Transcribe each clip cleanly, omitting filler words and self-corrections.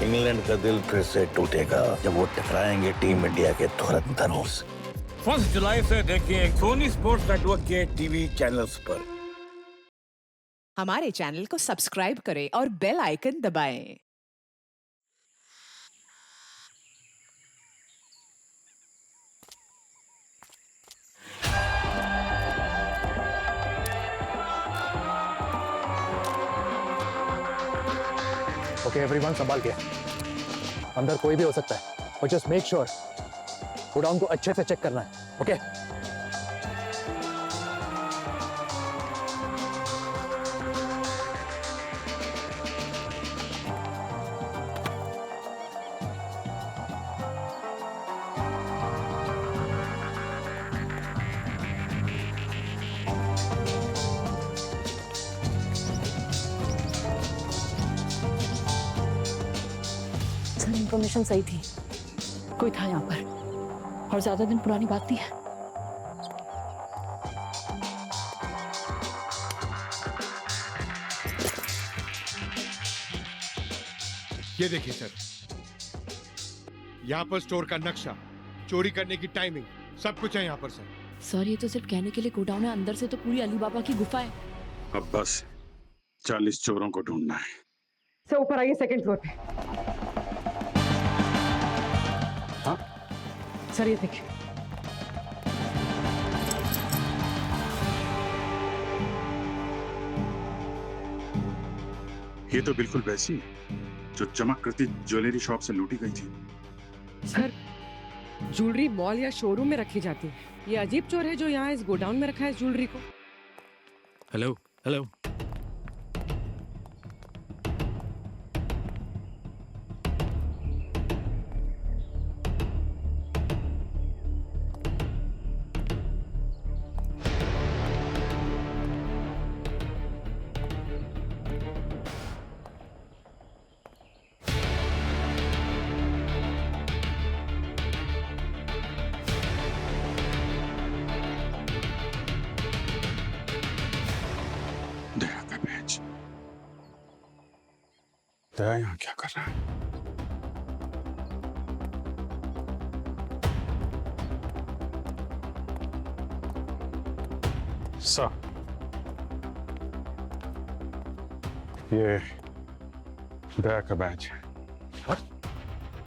England का दिल फिर से टूटेगा जब वो टकराएंगे टीम इंडिया के धुरंधरों से। 1 जुलाई से देखिए सोनी स्पोर्ट्स नेटवर्क के टीवी चैनल्स पर। हमारे चैनल को सब्सक्राइब करें और बेल आइकन दबाएं। ओके एवरीवन, संभाल के। अंदर कोई भी हो सकता है और जस्ट मेक श्योर गोडाउन को अच्छे से चेक करना है। ओके इन्फॉर्मेशन सही थी, कोई था यहाँ पर और ज्यादा दिन पुरानी बात नहीं है। ये देखिए सर, यहाँ पर स्टोर का नक्शा, चोरी करने की टाइमिंग, सब कुछ है यहाँ पर सर। सर ये तो सिर्फ कहने के लिए गोडाउन है, अंदर से तो पूरी अली बाबा की गुफा है। अब बस 40 चोरों को ढूंढना है। सर ऊपर आइए, सेकंड फ्लोर पे। हाँ सर ये देखिए। ये तो बिल्कुल वैसी है जो चमक करती ज्वेलरी शॉप से लूटी गई थी। सर ज्वेलरी मॉल या शोरूम में रखी जाती है। ये अजीब चोर है जो यहाँ इस गोडाउन में रखा है ज्वेलरी को। हेलो हेलो, दया का बैच। दया यहाँ क्या कर रहा है? सा ये दया का बैच है।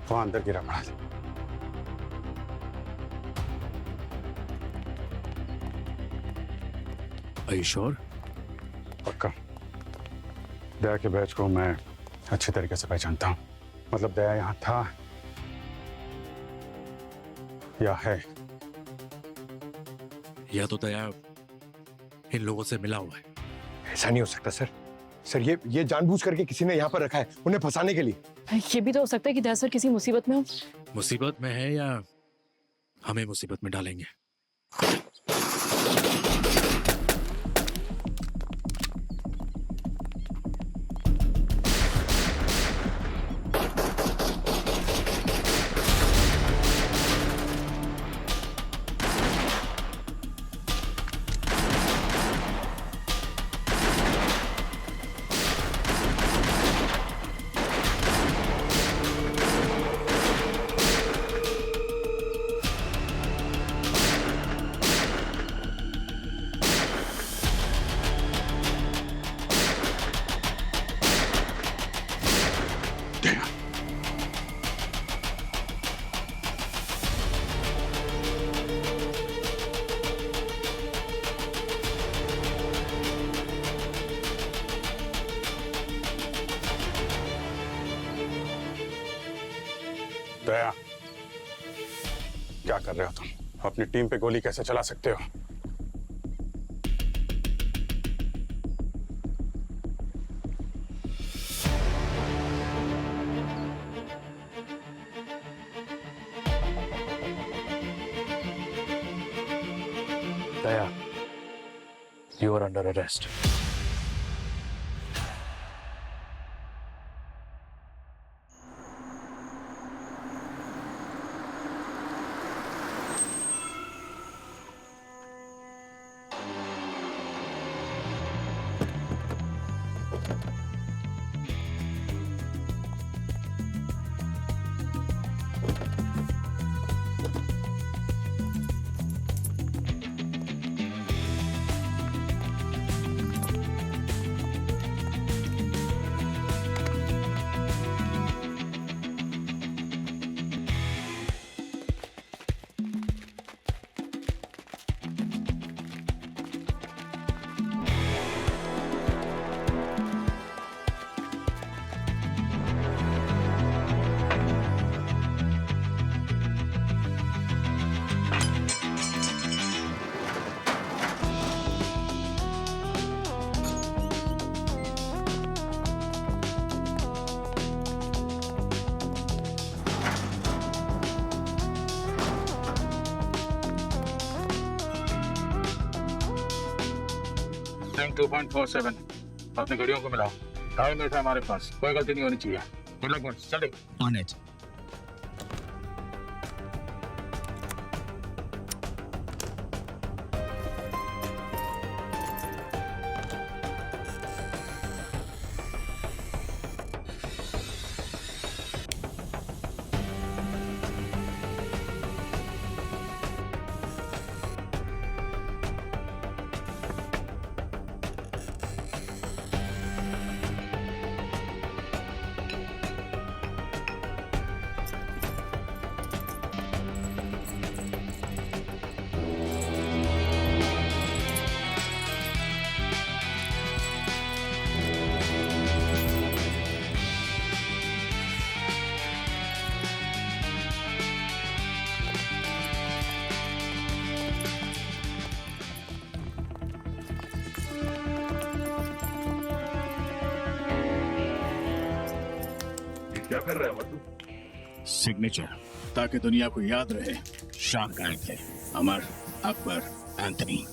वहां अंदर गिरा पड़ा था। Are you sure? पक्का। दया के बैच को मैं अच्छी तरीके से पहचानता हूँ। मतलब दया यहाँ था या है। या तो दया इन लोगों से मिला हुआ है। ऐसा नहीं हो सकता सर। सर ये जानबूझ करके किसी ने यहाँ पर रखा है उन्हें फंसाने के लिए। ये भी तो हो सकता है कि दया सर किसी मुसीबत में हो। मुसीबत में है या हमें मुसीबत में डालेंगे। दया दया क्या कर रहे हो तुम? अपनी टीम पे गोली कैसे चला सकते हो? दया, you are under arrest. Ring 2.47 अपनी घड़ियों को मिलाओ। 2.5 मिनट है हमारे पास, कोई गलती नहीं होनी चाहिए। गुड लक बॉस, चले। On it. क्या कर रहे हो तू? सिग्नेचर, ताकि दुनिया को याद रहे शार्क आए थे। अमर, अकबर, एंथनी।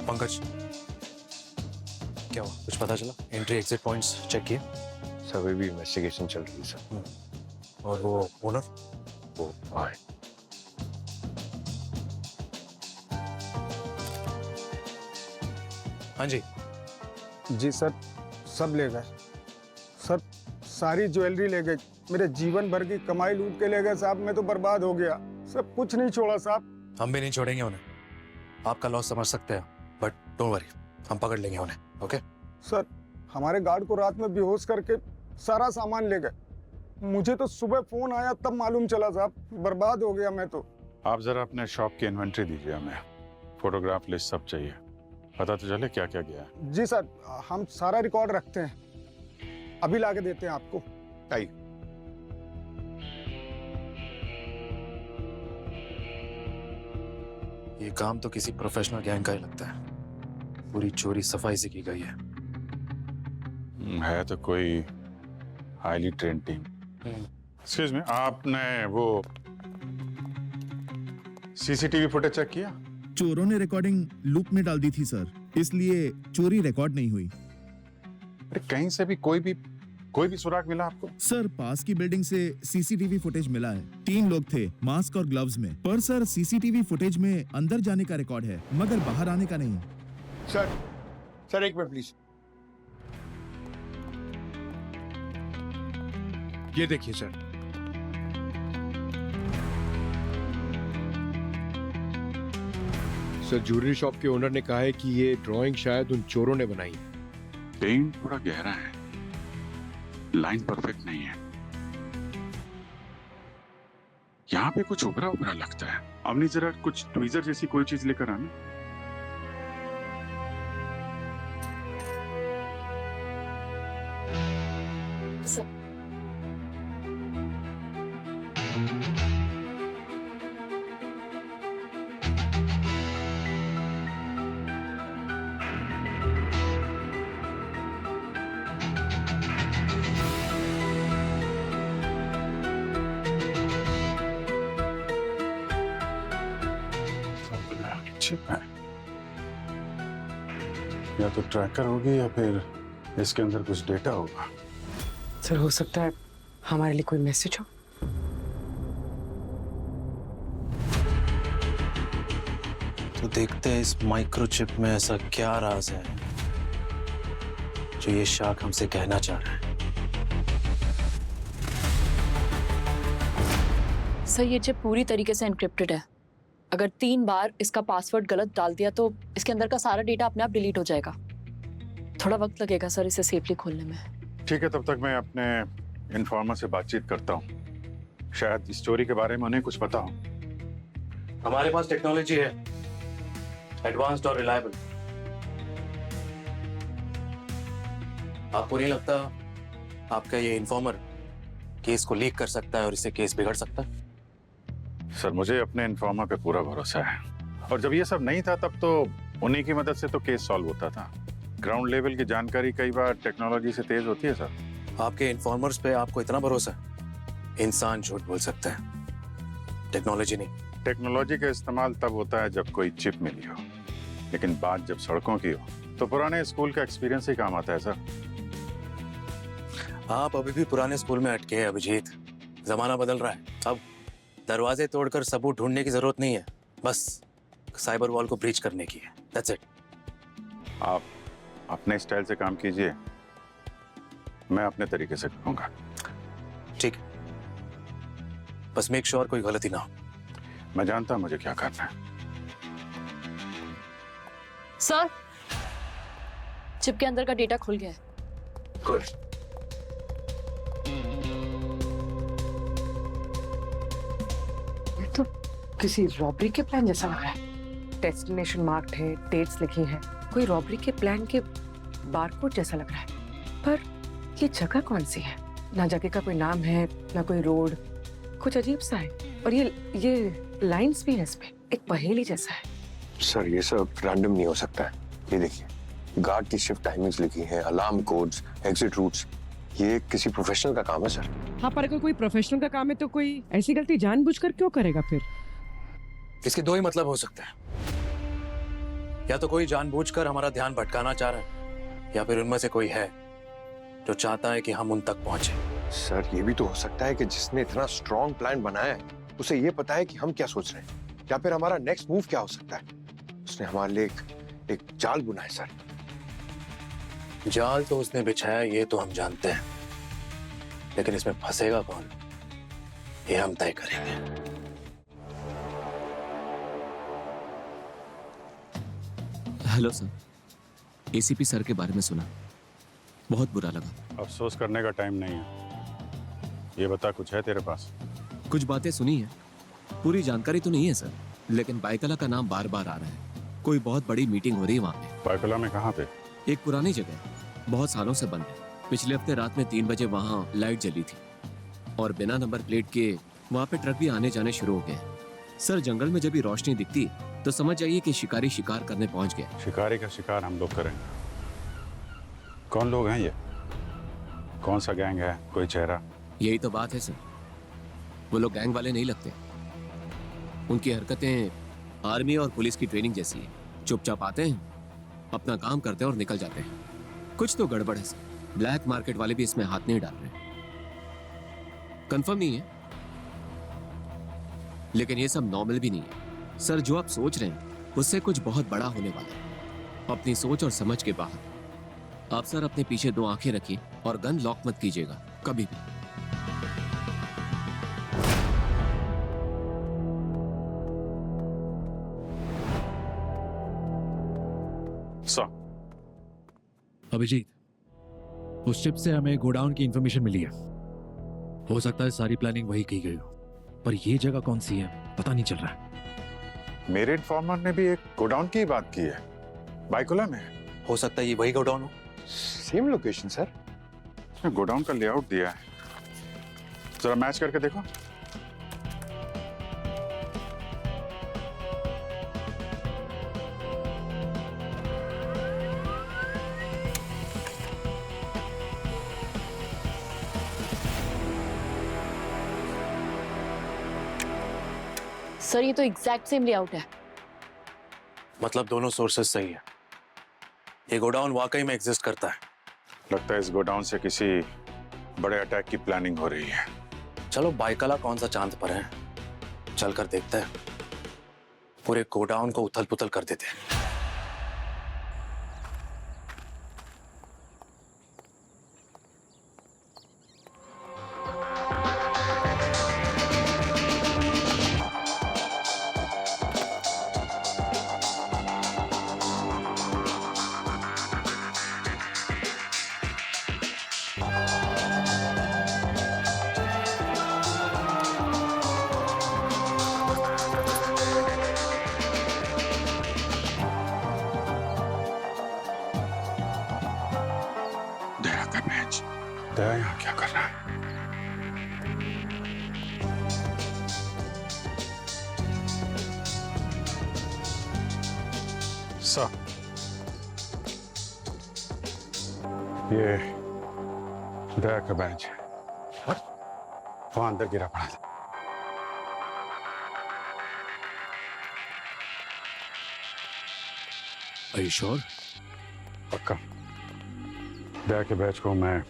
पंकज, क्या हुआ? कुछ पता चला? एंट्री एग्जिट पॉइंट्स चेक किए? सर अभी भी इन्वेस्टिगेशन चल रही है सर। और वो ओनर? वो आए। हाँ जी। जी सर, सब ले गए सर, सारी ज्वेलरी ले गए, मेरे जीवन भर की कमाई लूट के ले गए साहब। मैं तो बर्बाद हो गया, सब कुछ नहीं छोड़ा साहब। हम भी नहीं छोड़ेंगे उन्हें। आपका लॉस समझ सकते हैं, बट डोंट वरी, हम पकड़ लेंगे उन्हें। ओके सर, हमारे गार्ड को रात में बेहोश करके सारा सामान ले गए। मुझे तो सुबह फोन आया तब मालूम चला साहब, बर्बाद हो गया मैं तो। आप जरा अपने शॉप की इन्वेंट्री दीजिए हमें, फोटोग्राफ लिस्ट सब चाहिए, पता तो चले क्या क्या गया है। जी सर, हम सारा रिकॉर्ड रखते हैं, अभी ला के देते हैं आपको। आइए। ये काम तो किसी प्रोफेशनल गैंग का ही लगता है। पूरी चोरी सफाई से की गई है तो कोई highly trend team. Excuse me, आपने वो सीसीटीवी फुटेज चेक किया? चोरों ने रिकॉर्डिंग लूप में डाल दी थी सर, इसलिए चोरी रिकॉर्ड नहीं हुई। अरे कहीं से भी कोई भी सुराग मिला आपको? सर, पास की बिल्डिंग से सीसीटीवी फुटेज मिला है। 3 लोग थे मास्क और ग्लव्स में, पर सर सीसीटीवी फुटेज में अंदर जाने का रिकॉर्ड है मगर बाहर आने का नहीं। सर एक मिनट प्लीज। ये देखिए सर, ज्वेलरी शॉप के ओनर ने कहा है कि ये ड्राइंग शायद उन चोरों ने बनाई। पेंट थोड़ा गहरा है, लाइन परफेक्ट नहीं है, यहाँ पे कुछ उभरा उभरा लगता है। अमनी जरा कुछ ट्वीजर जैसी कोई चीज लेकर आना। चिप है, या तो ट्रैकर होगी या फिर इसके अंदर कुछ डेटा होगा। सर हो सकता है हमारे लिए कोई मैसेज हो। तो देखते हैं इस माइक्रोचिप में ऐसा क्या राज है जो ये शाख हमसे कहना चाह रहा है। सर ये चिप पूरी तरीके से एनक्रिप्टेड है। अगर 3 बार इसका पासवर्ड गलत डाल दिया तो इसके अंदर का सारा डेटा अपने आप डिलीट हो जाएगा। थोड़ा वक्त लगेगा सर इसे सेफली खोलने में। ठीक है, तब तक मैं अपने इन्फॉर्मर से बातचीत करता हूँ, शायद इस चोरी के बारे में उन्हें कुछ पता हो। हमारे पास टेक्नोलॉजी है, एडवांस्ड और रिलायबल। आपको नहीं लगता आपका ये इन्फॉर्मर केस को लीक कर सकता है और इससे केस बिगड़ सकता है? सर मुझे अपने इन्फॉर्मर पे पूरा भरोसा है, और जब ये सब नहीं था तब तो उन्हीं की मदद से तो केस सॉल्व होता था। ग्राउंड लेवल की जानकारी कई बार टेक्नोलॉजी से तेज होती है सर। आपके इन्फॉर्मर्स पे आपको इतना भरोसा है? इंसान झूठ बोल सकता है, टेक्नोलॉजी नहीं। टेक्नोलॉजी का इस्तेमाल तब होता है जब कोई चिप मिली हो, लेकिन बात जब सड़कों की हो तो पुराने स्कूल का एक्सपीरियंस ही काम आता है सर। आप अभी भी पुराने स्कूल में अटके हैं अभिजीत। जमाना बदल रहा है, अब दरवाजे तोड़कर सबूत ढूंढने की जरूरत नहीं है, बस साइबर वॉल को ब्रीच करने की है। That's it. आप अपने स्टाइल से काम कीजिए, मैं अपने तरीके से करूंगा। ठीक है, बस मेक श्योर कोई गलती ना हो। मैं जानता हूं मुझे क्या करना है। सर चिप के अंदर का डेटा खुल गया है। गुड। ये तो किसी रॉबरी के प्लान जैसा लग रहा है। डेस्टिनेशन मार्क्ड है, डेट्स लिखी है, कोई रॉबरी के प्लान के बारकोड जैसा लग रहा है। पर ये जगह कौन सी है? ना जगह का कोई नाम है, ना कोई रोड, कुछ अजीब सा है। और ये लाइंस भी है इस पे, एक पहेली जैसा है। सर ये सब रैंडम नहीं हो सकता है। ये देखिए, गार्ड की शिफ्ट टाइमिंग्स लिखी हैं, अलार्म कोड्स, एग्जिट रूट्स। ये किसी प्रोफेशनल का काम है सर। हाँ, पर अगर कोई प्रोफेशनल का काम है तो कोई ऐसी गलती जानबूझकर क्यों करेगा फिर? इसके दो ही मतलब हो सकते हैं, या तो कोई जानबूझकर हमारा ध्यान भटकाना चाह रहा है, या फिर उनमें से कोई है जो चाहता है कि हम उन तक पहुंचे। सर ये भी तो हो सकता है कि जिसने इतना स्ट्रॉन्ग प्लान बनाया है उसे ये पता है कि हम क्या सोच रहे हैं, या फिर हमारा नेक्स्ट मूव क्या हो सकता है। उसने हमारे लिए एक जाल बुना है सर। जाल तो उसने बिछाया ये तो हम जानते हैं, लेकिन इसमें फंसेगा कौन ये हम तय करेंगे। हेलो सर, एसीपी सर के बारे में सुना, बहुत बुरा लगा। अफसोस करने का टाइम नहीं है। ये बता, कुछ है तेरे पास? कुछ बातें सुनी है, पूरी जानकारी तो नहीं है सर, लेकिन बाइकला का नाम बार बार आ रहा है। कोई बहुत बड़ी मीटिंग हो रही है वहाँ पे। बाइकला में कहाँ पे? एक पुरानी जगह, बहुत सालों से बंद है। पिछले हफ्ते रात में 3 बजे वहाँ लाइट जली थी, और बिना नंबर प्लेट के वहाँ पे ट्रक भी आने जाने शुरू हो गए। सर जंगल में जब भी रोशनी दिखती तो समझ जाइए कि शिकारी शिकार करने पहुंच गए। शिकारी का शिकार हम लोग करेंगे। कौन लोग हैं ये? कौन सा गैंग है? कोई चेहरा? यही तो बात है सर, वो लोग गैंग वाले नहीं लगते। उनकी हरकतें आर्मी और पुलिस की ट्रेनिंग जैसी है। चुपचाप आते हैं, अपना काम करते हैं और निकल जाते हैं। कुछ तो गड़बड़ है सर, ब्लैक मार्केट वाले भी इसमें हाथ नहीं डाल रहे। कंफर्म नहीं है, लेकिन ये सब नॉर्मल भी नहीं है सर। जो आप सोच रहे हैं उससे कुछ बहुत बड़ा होने वाला है, अपनी सोच और समझ के बाहर। आप सर अपने पीछे 2 आंखें रखिए और गन लॉक मत कीजिएगा कभी भी। अभिजीत, उस शिप से हमें गोडाउन की इंफॉर्मेशन मिली है। हो सकता है सारी प्लानिंग वही की गई हो, पर ये जगह कौन सी है पता नहीं चल रहा है। मेरे इन्फॉर्मर ने भी एक गोडाउन की बात की है, बाइकुला में। हो सकता है ये वही गोडाउन हो। Same location sir. उसने गोडाउन का लेआउट दिया है, जरा मैच करके देखो। सर ये तो एग्जैक्ट सेम लेआउट है। मतलब दोनों सोर्सेस सही है। ये गोडाउन वाकई में एग्जिस्ट करता है। लगता है इस गोडाउन से किसी बड़े अटैक की प्लानिंग हो रही है। चलो बाइकला कौन सा चांद पर है, चलकर देखते हैं। पूरे गोडाउन को उथल पुथल कर देते हैं। दया का मैच, दया यहाँ क्या कर रहा है? सर, ये दया का बैच है। वहां अंदर गिरा पड़ा था। Are you sure? पक्का। दया के बैच को मैं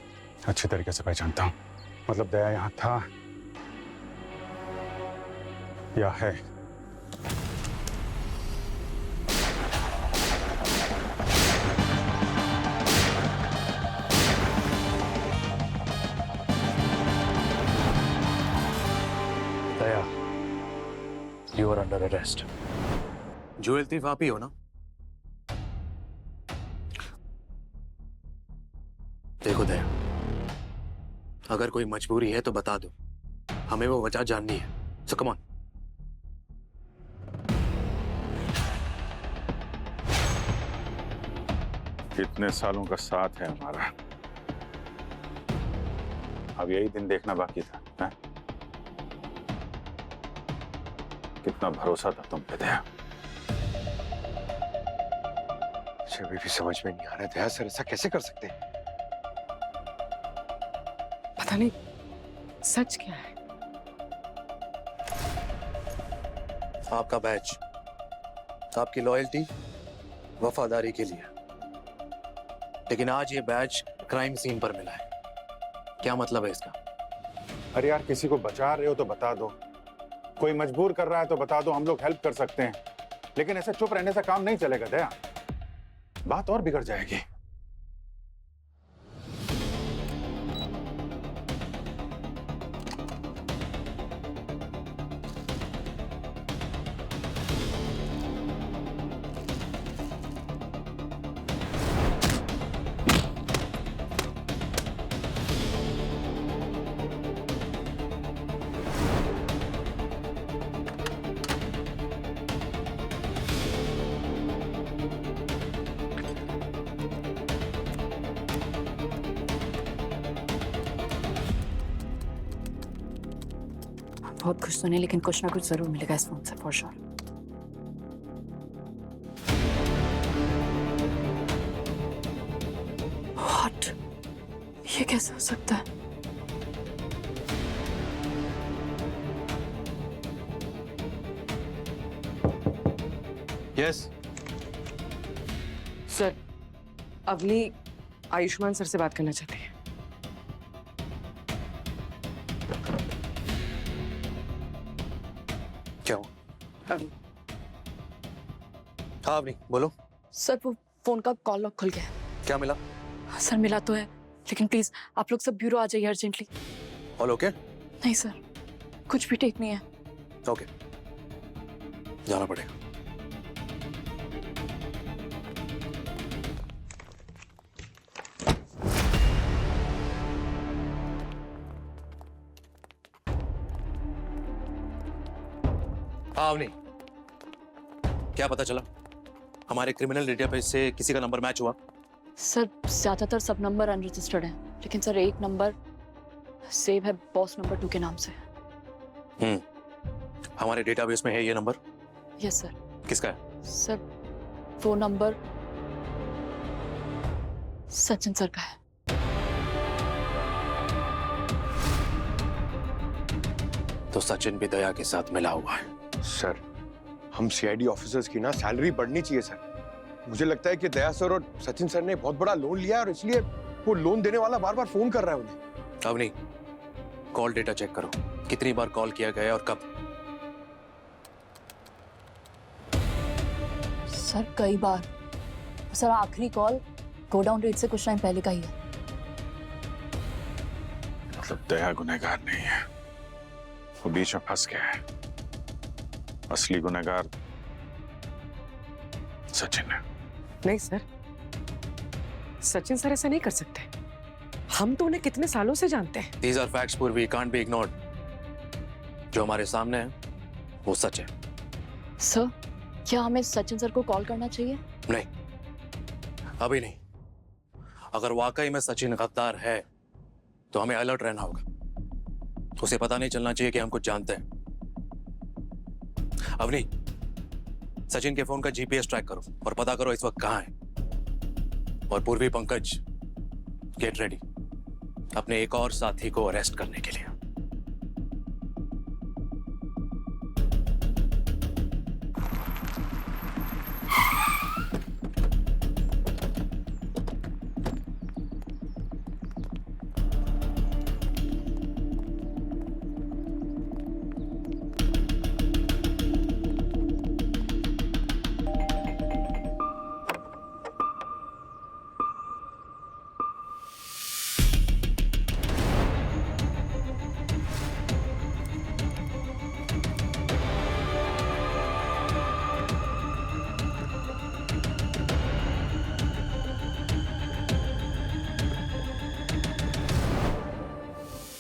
अच्छी तरीके से पहचानता हूँ। मतलब दया यहाँ था या है। दया, you are under arrest. Jewel thief आप ही हो ना? देखो दया, अगर कोई मजबूरी है तो बता दो, हमें वो वजह जाननी है। सो कम ऑन। कितने सालों का साथ है हमारा, अब यही दिन देखना बाकी था, है? कितना भरोसा था तुम पे दया। मुझे अभी भी समझ में नहीं आ रहा दया सर ऐसा कैसे कर सकते हैं? पता नहीं सच क्या है। आपका बैच आपकी लॉयल्टी, वफादारी के लिए, लेकिन आज ये बैच क्राइम सीन पर मिला है। क्या मतलब है इसका? अरे यार, किसी को बचा रहे हो तो बता दो, कोई मजबूर कर रहा है तो बता दो, हम लोग हेल्प कर सकते हैं। लेकिन ऐसे चुप रहने से काम नहीं चलेगा दया, बात और बिगड़ जाएगी। बहुत खुश तो नहीं, लेकिन कुछ ना कुछ जरूर मिलेगा इस फोन से फॉर श्योर। व्हाट? ये कैसे हो सकता है? Yes sir, Avni Ayushmann sir से बात करना चाहती है। क्या हो? हाँ अवनी बोलो। सर वो फोन का कॉल लॉक खुल गया है। क्या मिला? सर मिला तो है, लेकिन प्लीज आप लोग सब ब्यूरो आ जाइए अर्जेंटली। All okay? नहीं सर, कुछ भी ठीक नहीं है। ओके, जाना पड़ेगा। हाँ अवनी, क्या पता चला? हमारे क्रिमिनल डेटाबेस से किसी का नंबर मैच हुआ? सर ज्यादातर सब नंबर अनरजिस्टर्ड हैं, लेकिन सर एक नंबर सेव है बॉस नंबर 2 के नाम से। हमारे डेटाबेस में है ये नंबर? Yes sir. किसका है? सर वो नंबर सचिन सर का है। तो सचिन भी दया के साथ मिला हुआ है। सर, हम सीआईडी ऑफिसर्स की ना सैलरी बढ़नी चाहिए सर। मुझे लगता है कि दया सर और सचिन सर ने बहुत बड़ा लोन लिया है और इसलिए वो लोन देने वाला बार बार फोन कर रहा है उन्हें। अब नहीं, कॉल डेटा चेक करो, कितनी बार कॉल किया गया और कब। सर कई बार। सर आखिरी कॉल गोडाउन रेट से कुछ टाइम पहले का ही है। मतलब दया गुनहगार नहीं है, वो बीच में फंस गया है। असली गुनहगार सचिन है। नहीं सर, सचिन सर ऐसा नहीं कर सकते। हम तो उन्हें कितने सालों से जानते हैं। These are facts, पूर्वी, can't be ignored. जो हमारे सामने है वो सच है। सर क्या हमें सचिन सर को कॉल करना चाहिए? नहीं, अभी नहीं। अगर वाकई में सचिन गद्दार है तो हमें अलर्ट रहना होगा। उसे पता नहीं चलना चाहिए कि हम कुछ जानते हैं। अब नहीं, सचिन के फोन का जीपीएस ट्रैक करो और पता करो इस वक्त कहां है। और पूर्वी, पंकज, गेट रेडी अपने एक और साथी को अरेस्ट करने के लिए।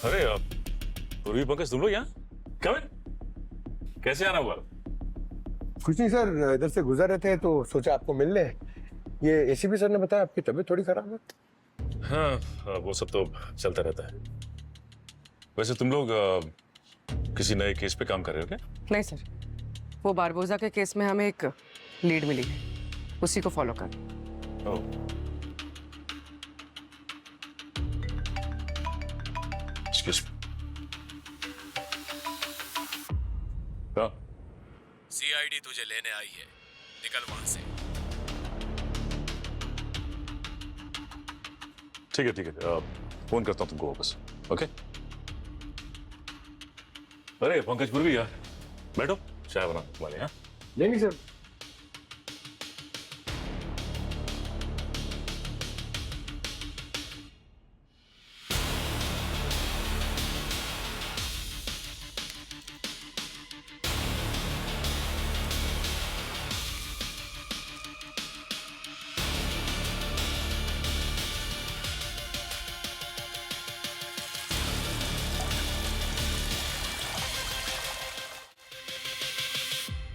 अरे पूर्वी पंकज तुम लोग यहाँ? कम इन। कैसे आना हुआ? कुछ नहीं सर, इधर से गुजर रहे थे तो सोचा आपको मिल ले। ये एसीपी सर ने बताया आपकी तबीयत थोड़ी खराब है। हाँ, वो सब तो चलता रहता है। वैसे तुम लोग किसी नए केस पे काम कर रहे हो क्या? नहीं सर, वो बारबोजा के केस में हमें एक लीड मिली है, उसी को फॉलो कर। सीआईडी तुझे लेने आई है, निकल वहां से। ठीक है, फोन करता हूँ तुमको वापस। ओके। अरे पंकज पूर्वी यार, बैठो, चाय बना तुम्हारे यहाँ। नहीं सर।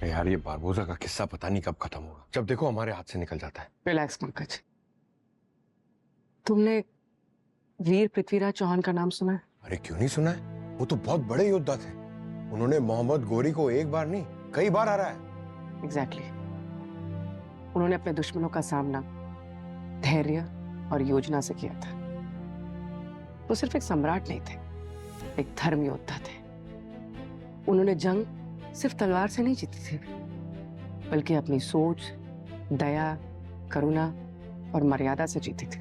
यार ये बारबोजा का किस्सा पता नहीं कब खत्म होगा। जब देखो हमारे हाथ से निकल जाता है। रिलैक्स पंकज। तुमने वीर पृथ्वीराज चौहान का नाम सुना है? अरे क्यों नहीं सुना है, वो तो बहुत बड़े योद्धा थे। उन्होंने मोहम्मद गोरी को एक बार नहीं कई बार हराया है। एग्जैक्टली। उन्होंने अपने दुश्मनों का सामना धैर्य और योजना से किया था। वो सिर्फ एक सम्राट नहीं थे, एक धर्म योद्धा थे। उन्होंने जंग सिर्फ तलवार से नहीं जीती थी, बल्कि अपनी सोच, दया, करुणा और मर्यादा से जीती थी।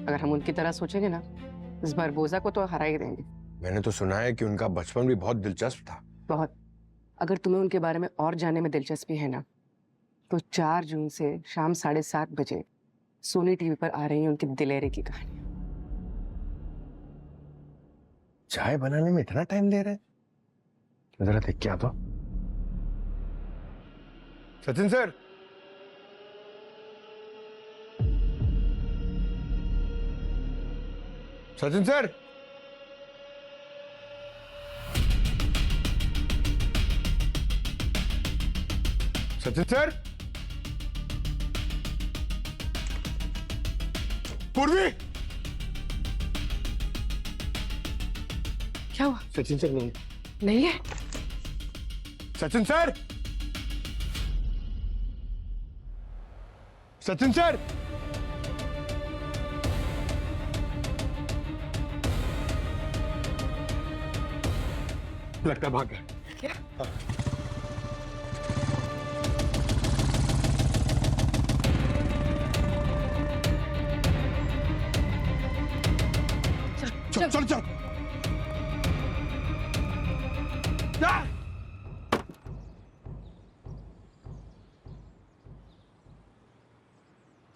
अगर हम उनकी तरह सोचेंगे ना, इस बारबोजा को तो हरा ही देंगे। मैंने तो सुना है कि उनका बचपन भी बहुत दिलचस्प था। बहुत। अगर तुम्हें उनके बारे में और जानने में दिलचस्पी है ना, तो 4 जून से शाम 7:30 बजे सोनी टीवी पर आ रही है उनकी दिलेरी की कहानी। चाय बनाने में इतना टाइम ले रहे हैं? जरा देख के आता। Sachin sir, Sachin sir, Sachin sir, पूर्वी। क्या हुआ? सचिन सर नहीं है। सचिन सर, सचिन सर, लगता भाग गए। क्या? चल चल जा।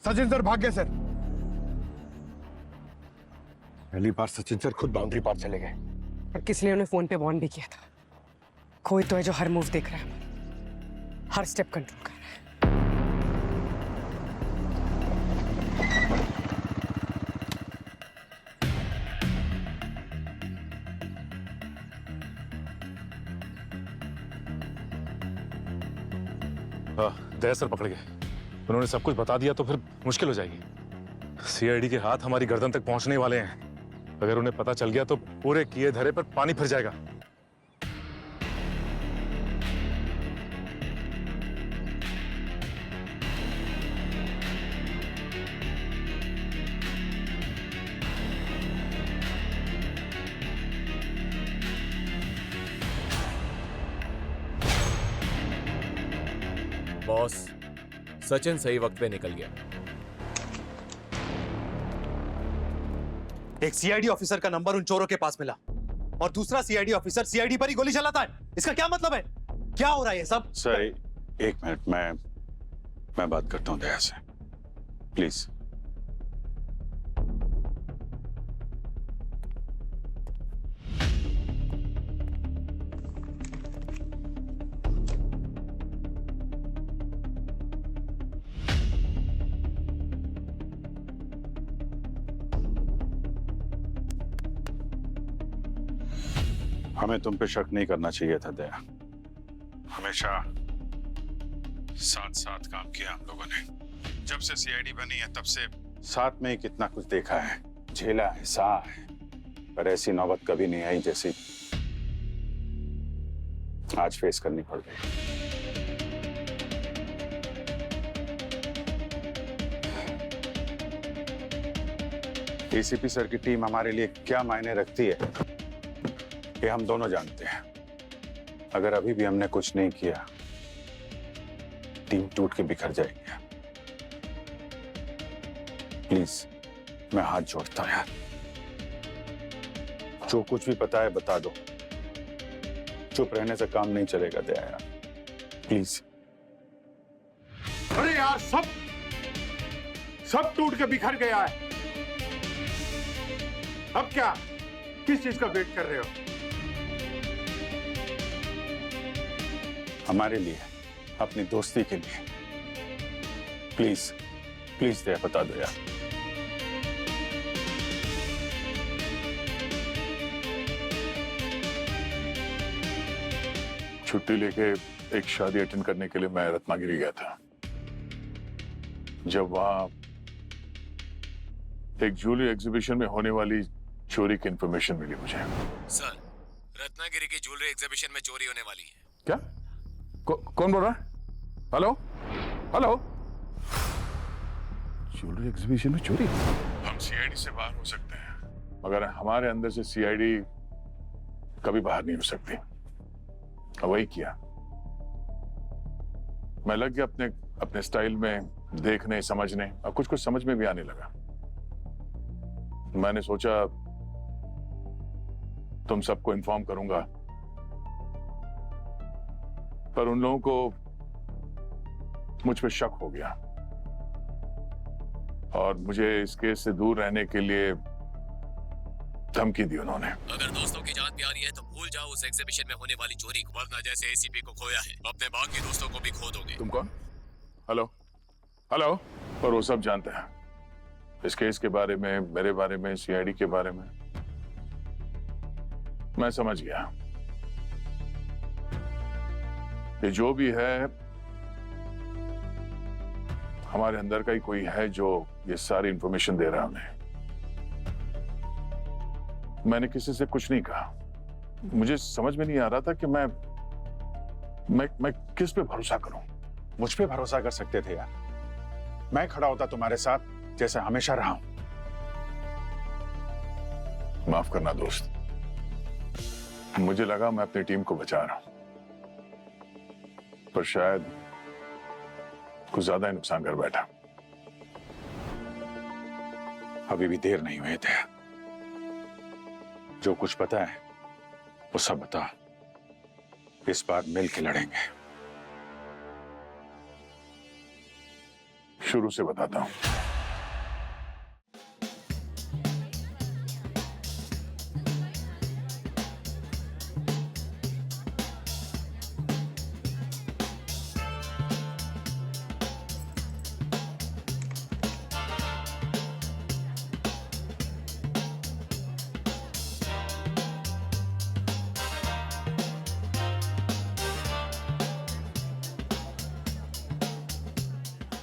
सचिन सर भाग गए सर। पहली बार सचिन सर खुद बाउंड्री पार चले गए। और किसने उन्हें फोन पे वार्न भी किया था। कोई तो है जो हर मूव देख रहा है, हर स्टेप कंट्रोल कर रहा है। दया सर पकड़ गए। उन्होंने सब कुछ बता दिया तो फिर मुश्किल हो जाएगी। सीआईडी के हाथ हमारी गर्दन तक पहुंचने वाले हैं। अगर उन्हें पता चल गया तो पूरे किए धरे पर पानी फिर जाएगा। बॉस, सचिन सही वक्त पे निकल गया। एक सीआईडी ऑफिसर का नंबर उन चोरों के पास मिला और दूसरा सीआईडी ऑफिसर सीआईडी पर ही गोली चलाता है। इसका क्या मतलब है? क्या हो रहा है ये सब? सर एक मिनट, मैं बात करता हूँ दया से, प्लीज। हमें तुम पे शक नहीं करना चाहिए था दया। हमेशा साथ साथ काम किया हम लोगों ने। जब से सीआईडी बनी है तब से साथ में ही कितना कुछ देखा है, झेला है, सहा है, पर ऐसी नौबत कभी नहीं आई जैसी आज फेस करनी पड़ गई। एसीपी सर की टीम हमारे लिए क्या मायने रखती है ये हम दोनों जानते हैं। अगर अभी भी हमने कुछ नहीं किया, टीम टूट के बिखर जाएगी। प्लीज, मैं हाथ जोड़ता हूं यार, जो कुछ भी पता है बता दो। चुप रहने से काम नहीं चलेगा दया यार, प्लीज। अरे यार, सब टूट के बिखर गया है। अब क्या, किस चीज का वेट कर रहे हो? हमारे लिए, अपनी दोस्ती के लिए। प्लीज प्लीज दया बता दो यार। छुट्टी लेके एक शादी अटेंड करने के लिए मैं रत्नागिरी गया था। जब वहां एक ज्वेलरी एग्जीबिशन में होने वाली चोरी की इंफॉर्मेशन मिली मुझे। सर, रत्नागिरी की ज्वेलरी एग्जीबिशन में चोरी होने वाली है। क्या? कौन बोल रहा है? Hello hello. ज्वेलरी एग्जीबिशन में चोरी? हम सीआईडी से बाहर हो सकते हैं, मगर हमारे अंदर से सीआईडी कभी बाहर नहीं हो सकती। वही किया, मैं लग गया अपने स्टाइल में देखने समझने, और कुछ कुछ समझ में भी आने लगा। मैंने सोचा तुम सबको इन्फॉर्म करूंगा, पर उन लोगों को मुझ पे शक हो गया और मुझे इस केस से दूर रहने के लिए धमकी दी उन्होंने। अगर दोस्तों की जान प्यारी है तो भूल जाओ उस एग्जीबिशन में होने वाली चोरी को, वरना जैसे एसीपी को खोया है अपने बाकी दोस्तों को भी खो दोगे। तुम कौन? Hello hello. पर वो सब जानते हैं इस केस के बारे में, मेरे बारे में, सीआईडी के बारे में। मैं समझ गया, ये जो भी है हमारे अंदर का ही कोई है जो ये सारी इंफॉर्मेशन दे रहा है उन्हें। मैंने किसी से कुछ नहीं कहा। मुझे समझ में नहीं आ रहा था कि मैं किस पे भरोसा करूं। मुझ पे भरोसा कर सकते थे यार, मैं खड़ा होता तुम्हारे साथ जैसे हमेशा रहा हूं। माफ करना दोस्त, मुझे लगा मैं अपनी टीम को बचा रहा हूं, पर शायद कुछ ज्यादा ही नुकसान कर बैठा। अभी भी देर नहीं हुई थे, जो कुछ पता है वो सब बता। इस बार मिल के लड़ेंगे। शुरू से बताता हूं।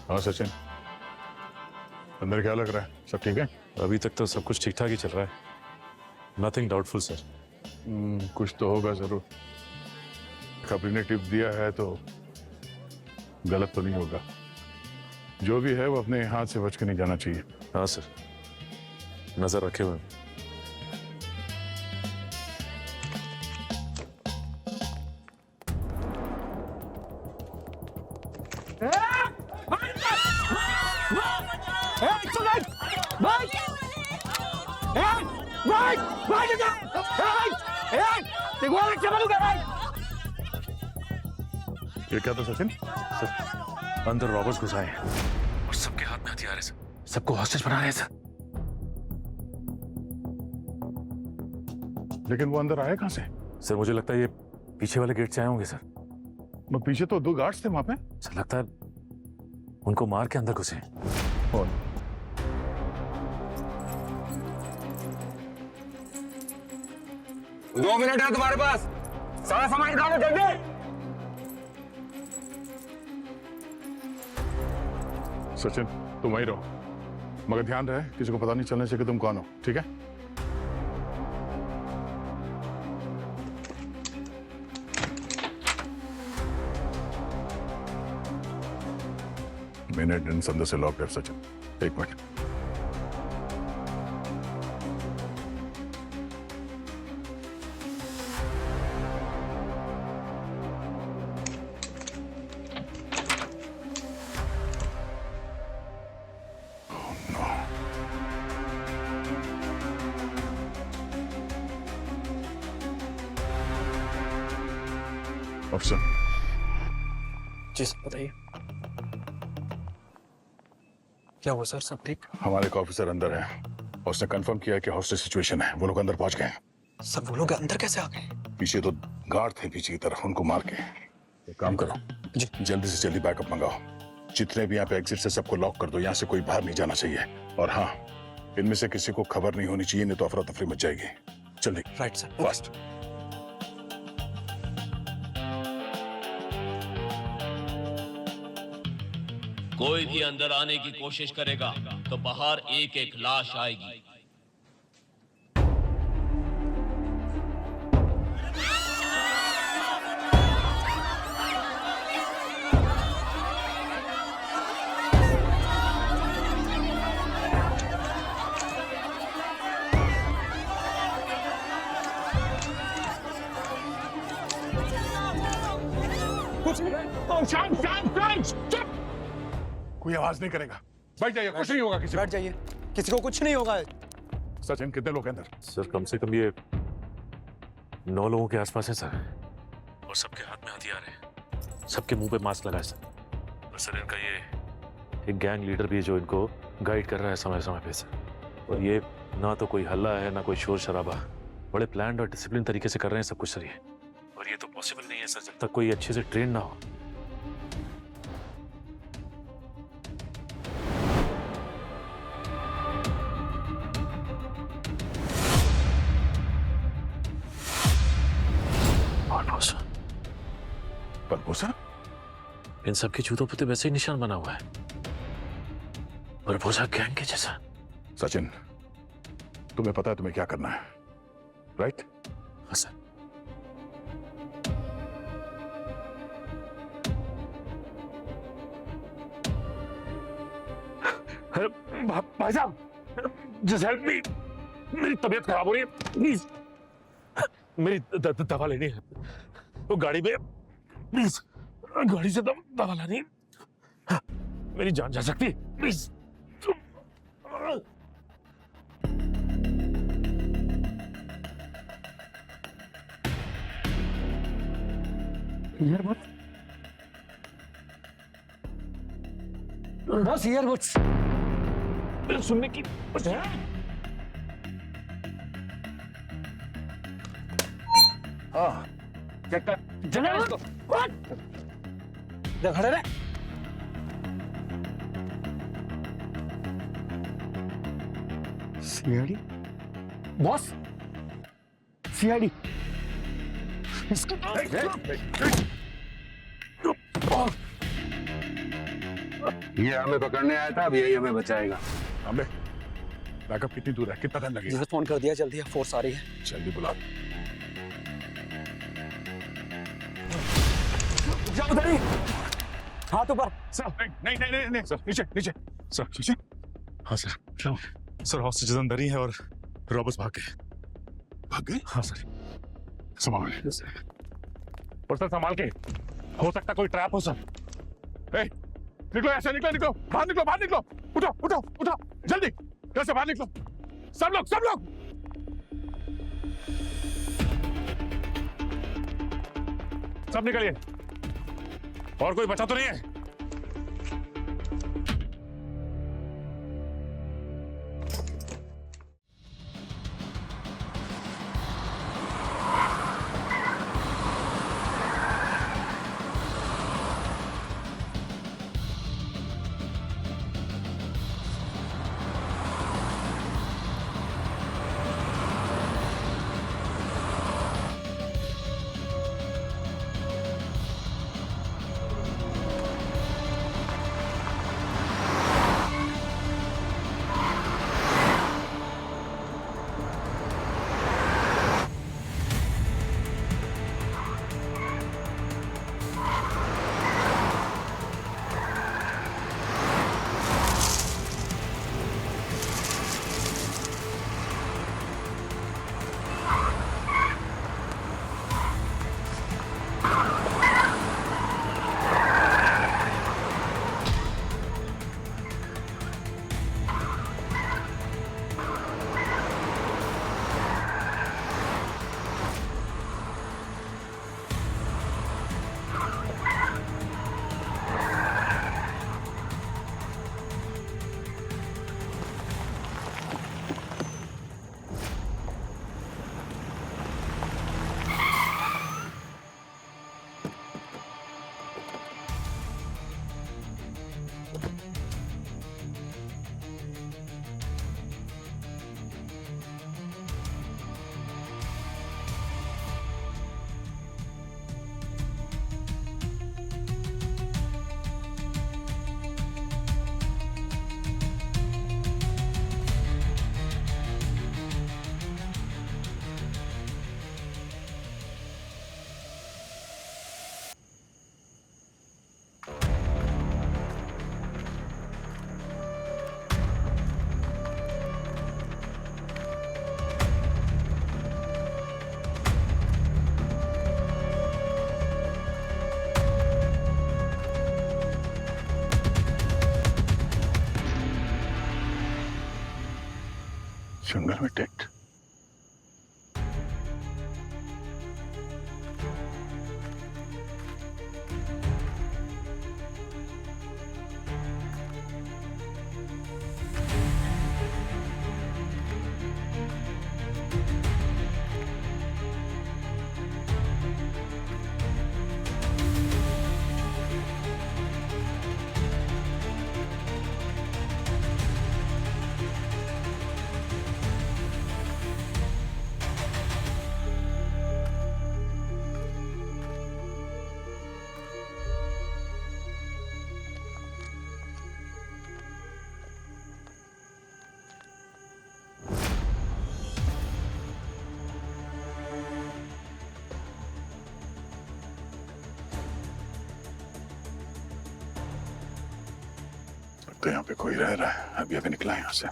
हाँ सचिन, अंदर क्या लग रहा है? सब ठीक है? अभी तक तो सब कुछ ठीक ठाक ही चल रहा है। Nothing doubtful sir. कुछ तो होगा जरूर। खबरी ने टिप दिया है तो गलत तो नहीं होगा। जो भी है वो अपने हाथ से बच के नहीं जाना चाहिए। हाँ सर, नजर रखे हुए। ये क्या था सचिन? सर, अंदर रॉबर्स घुस आए हैं और सबके हाथ में हथियार है सर। सबको हॉस्टेज बना रहे हैं सर। लेकिन वो अंदर आए कहां से? सर मुझे लगता है ये पीछे वाले गेट से आए होंगे सर। पीछे तो 2 गार्ड्स थे वहां पे। सर लगता है उनको मार के अंदर घुसे। कौन? दो मिनट है तुम्हारे पास, सारा सामान निकालो जल्दी। सचिन तुम वहीं रहो, मगर ध्यान रहे किसी को पता नहीं चलने से कि तुम कौन हो, ठीक है? मैंने एंट्रेंस अंदर से लॉक है सचिन। एक मिनट। ऑफिसर। जी सर बताइए। क्या हुआ सर, सब ठीक? हमारे एक ऑफिसर अंदर है, उसने कंफर्म किया कि हॉस्टेज सिचुएशन है। वो लोग अंदर पहुंच गए। सर वो लोग अंदर कैसे आ गए? पीछे तो गार्ड थे पीछे की तरफ, उनको मार के। एक काम करो जी, जल्दी से जल्दी बैकअप मंगाओ। जितने भी यहाँ पे एग्जिट से सबको लॉक कर दो। यहाँ से कोई बाहर नहीं जाना चाहिए। और हाँ, इनमें से किसी को खबर नहीं होनी चाहिए, नहीं तो अफरा तफरी मच जाएगी। जल्दी। Right sir. फास्ट। कोई भी अंदर आने की कोशिश करेगा तो बाहर एक एक लाश आएगी। कोई आवाज नहीं करेगा। बैठ जाइए, कुछ नहीं होगा। किसी बैठ जाइए, किसी को कुछ नहीं होगा। सचिन कितने लोग हैं अंदर? सर कम से कम ये 9 लोगों के आसपास है सर। और सबके हाथ में हथियार है, सबके मुंह पे मास्क लगा है सर। और सर इनका ये एक गैंग लीडर भी है जो इनको गाइड कर रहा है समय समय पे सर। और ये ना तो कोई हल्ला है ना कोई शोर शराबा, बड़े प्लान्ड और डिसिप्लिन तरीके से कर रहे हैं सब कुछ सर ये। और ये तो पॉसिबल नहीं है सर जब तक कोई अच्छे से ट्रेन ना हो। परपोसा? इन सबके जूतों पे तो वैसे ही निशान बना हुआ है, परपोसा गैंग के जैसा। सचिन तुम्हें पता है तुम्हें क्या करना है, राइट? हाँ सर। भाई साहब, जस्ट हेल्प मी। मेरी तबीयत खराब हो रही है, प्लीज। मेरी दवा लेनी है। वो गाड़ी में, प्लीज गाड़ी से दवा लानी है। मेरी जान जा सकती है, प्लीज। बस ईयरबड्स सुनने की चेक कर जला इसको खड़े रहे सीआईडी बॉस सीआईडी ये हमें पकड़ने आया था, अब यही हमें बचाएगा। अबे बैकअप कितनी दूर है, कितना टाइम लगेगा? फोन कर दिया, जल्दी फोर्स आ रही है। जल्दी बुला। जाओ उधर ही, हाथ ऊपर। सर नहीं नहीं नहीं नहीं सर, नीचे नीचे सर, नीचे। हाँ सर, सर हॉस्टेजेस अंदर ही है और रॉबर्ट्स भाग गए। भाग गए? हाँ सर। संभाल पर सर संभाल के, हो सकता कोई ट्रैप हो सर। निकलो ऐसे, निकलो निकलो, बाहर निकलो, बाहर निकलो, उठो उठो उठो, जल्दी ऐसे बाहर निकलो, सब लोग सब लोग। सब निकलिए, और कोई बचा तो नहीं है? जंगल में टेंट। तो यहाँ पे कोई रह रहा है, अभी अभी निकला यहाँ से।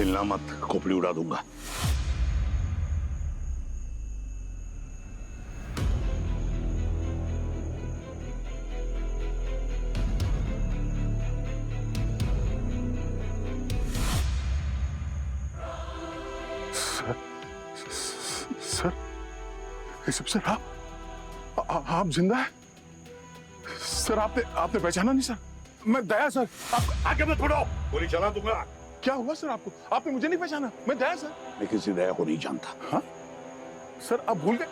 हिलना मत, खोपड़ी उड़ा दूंगा। सर, सर आप जिंदा है? सर आपने पहचाना नहीं सर? मैं दया सर। आप आगे मत बढ़ो, गोली चला दूंगा। क्या हुआ सर आपको? आपने मुझे नहीं पहचाना? मैं दया सर। मैं किसी दया को नहीं जानता। हाँ सर, आप भूल गए?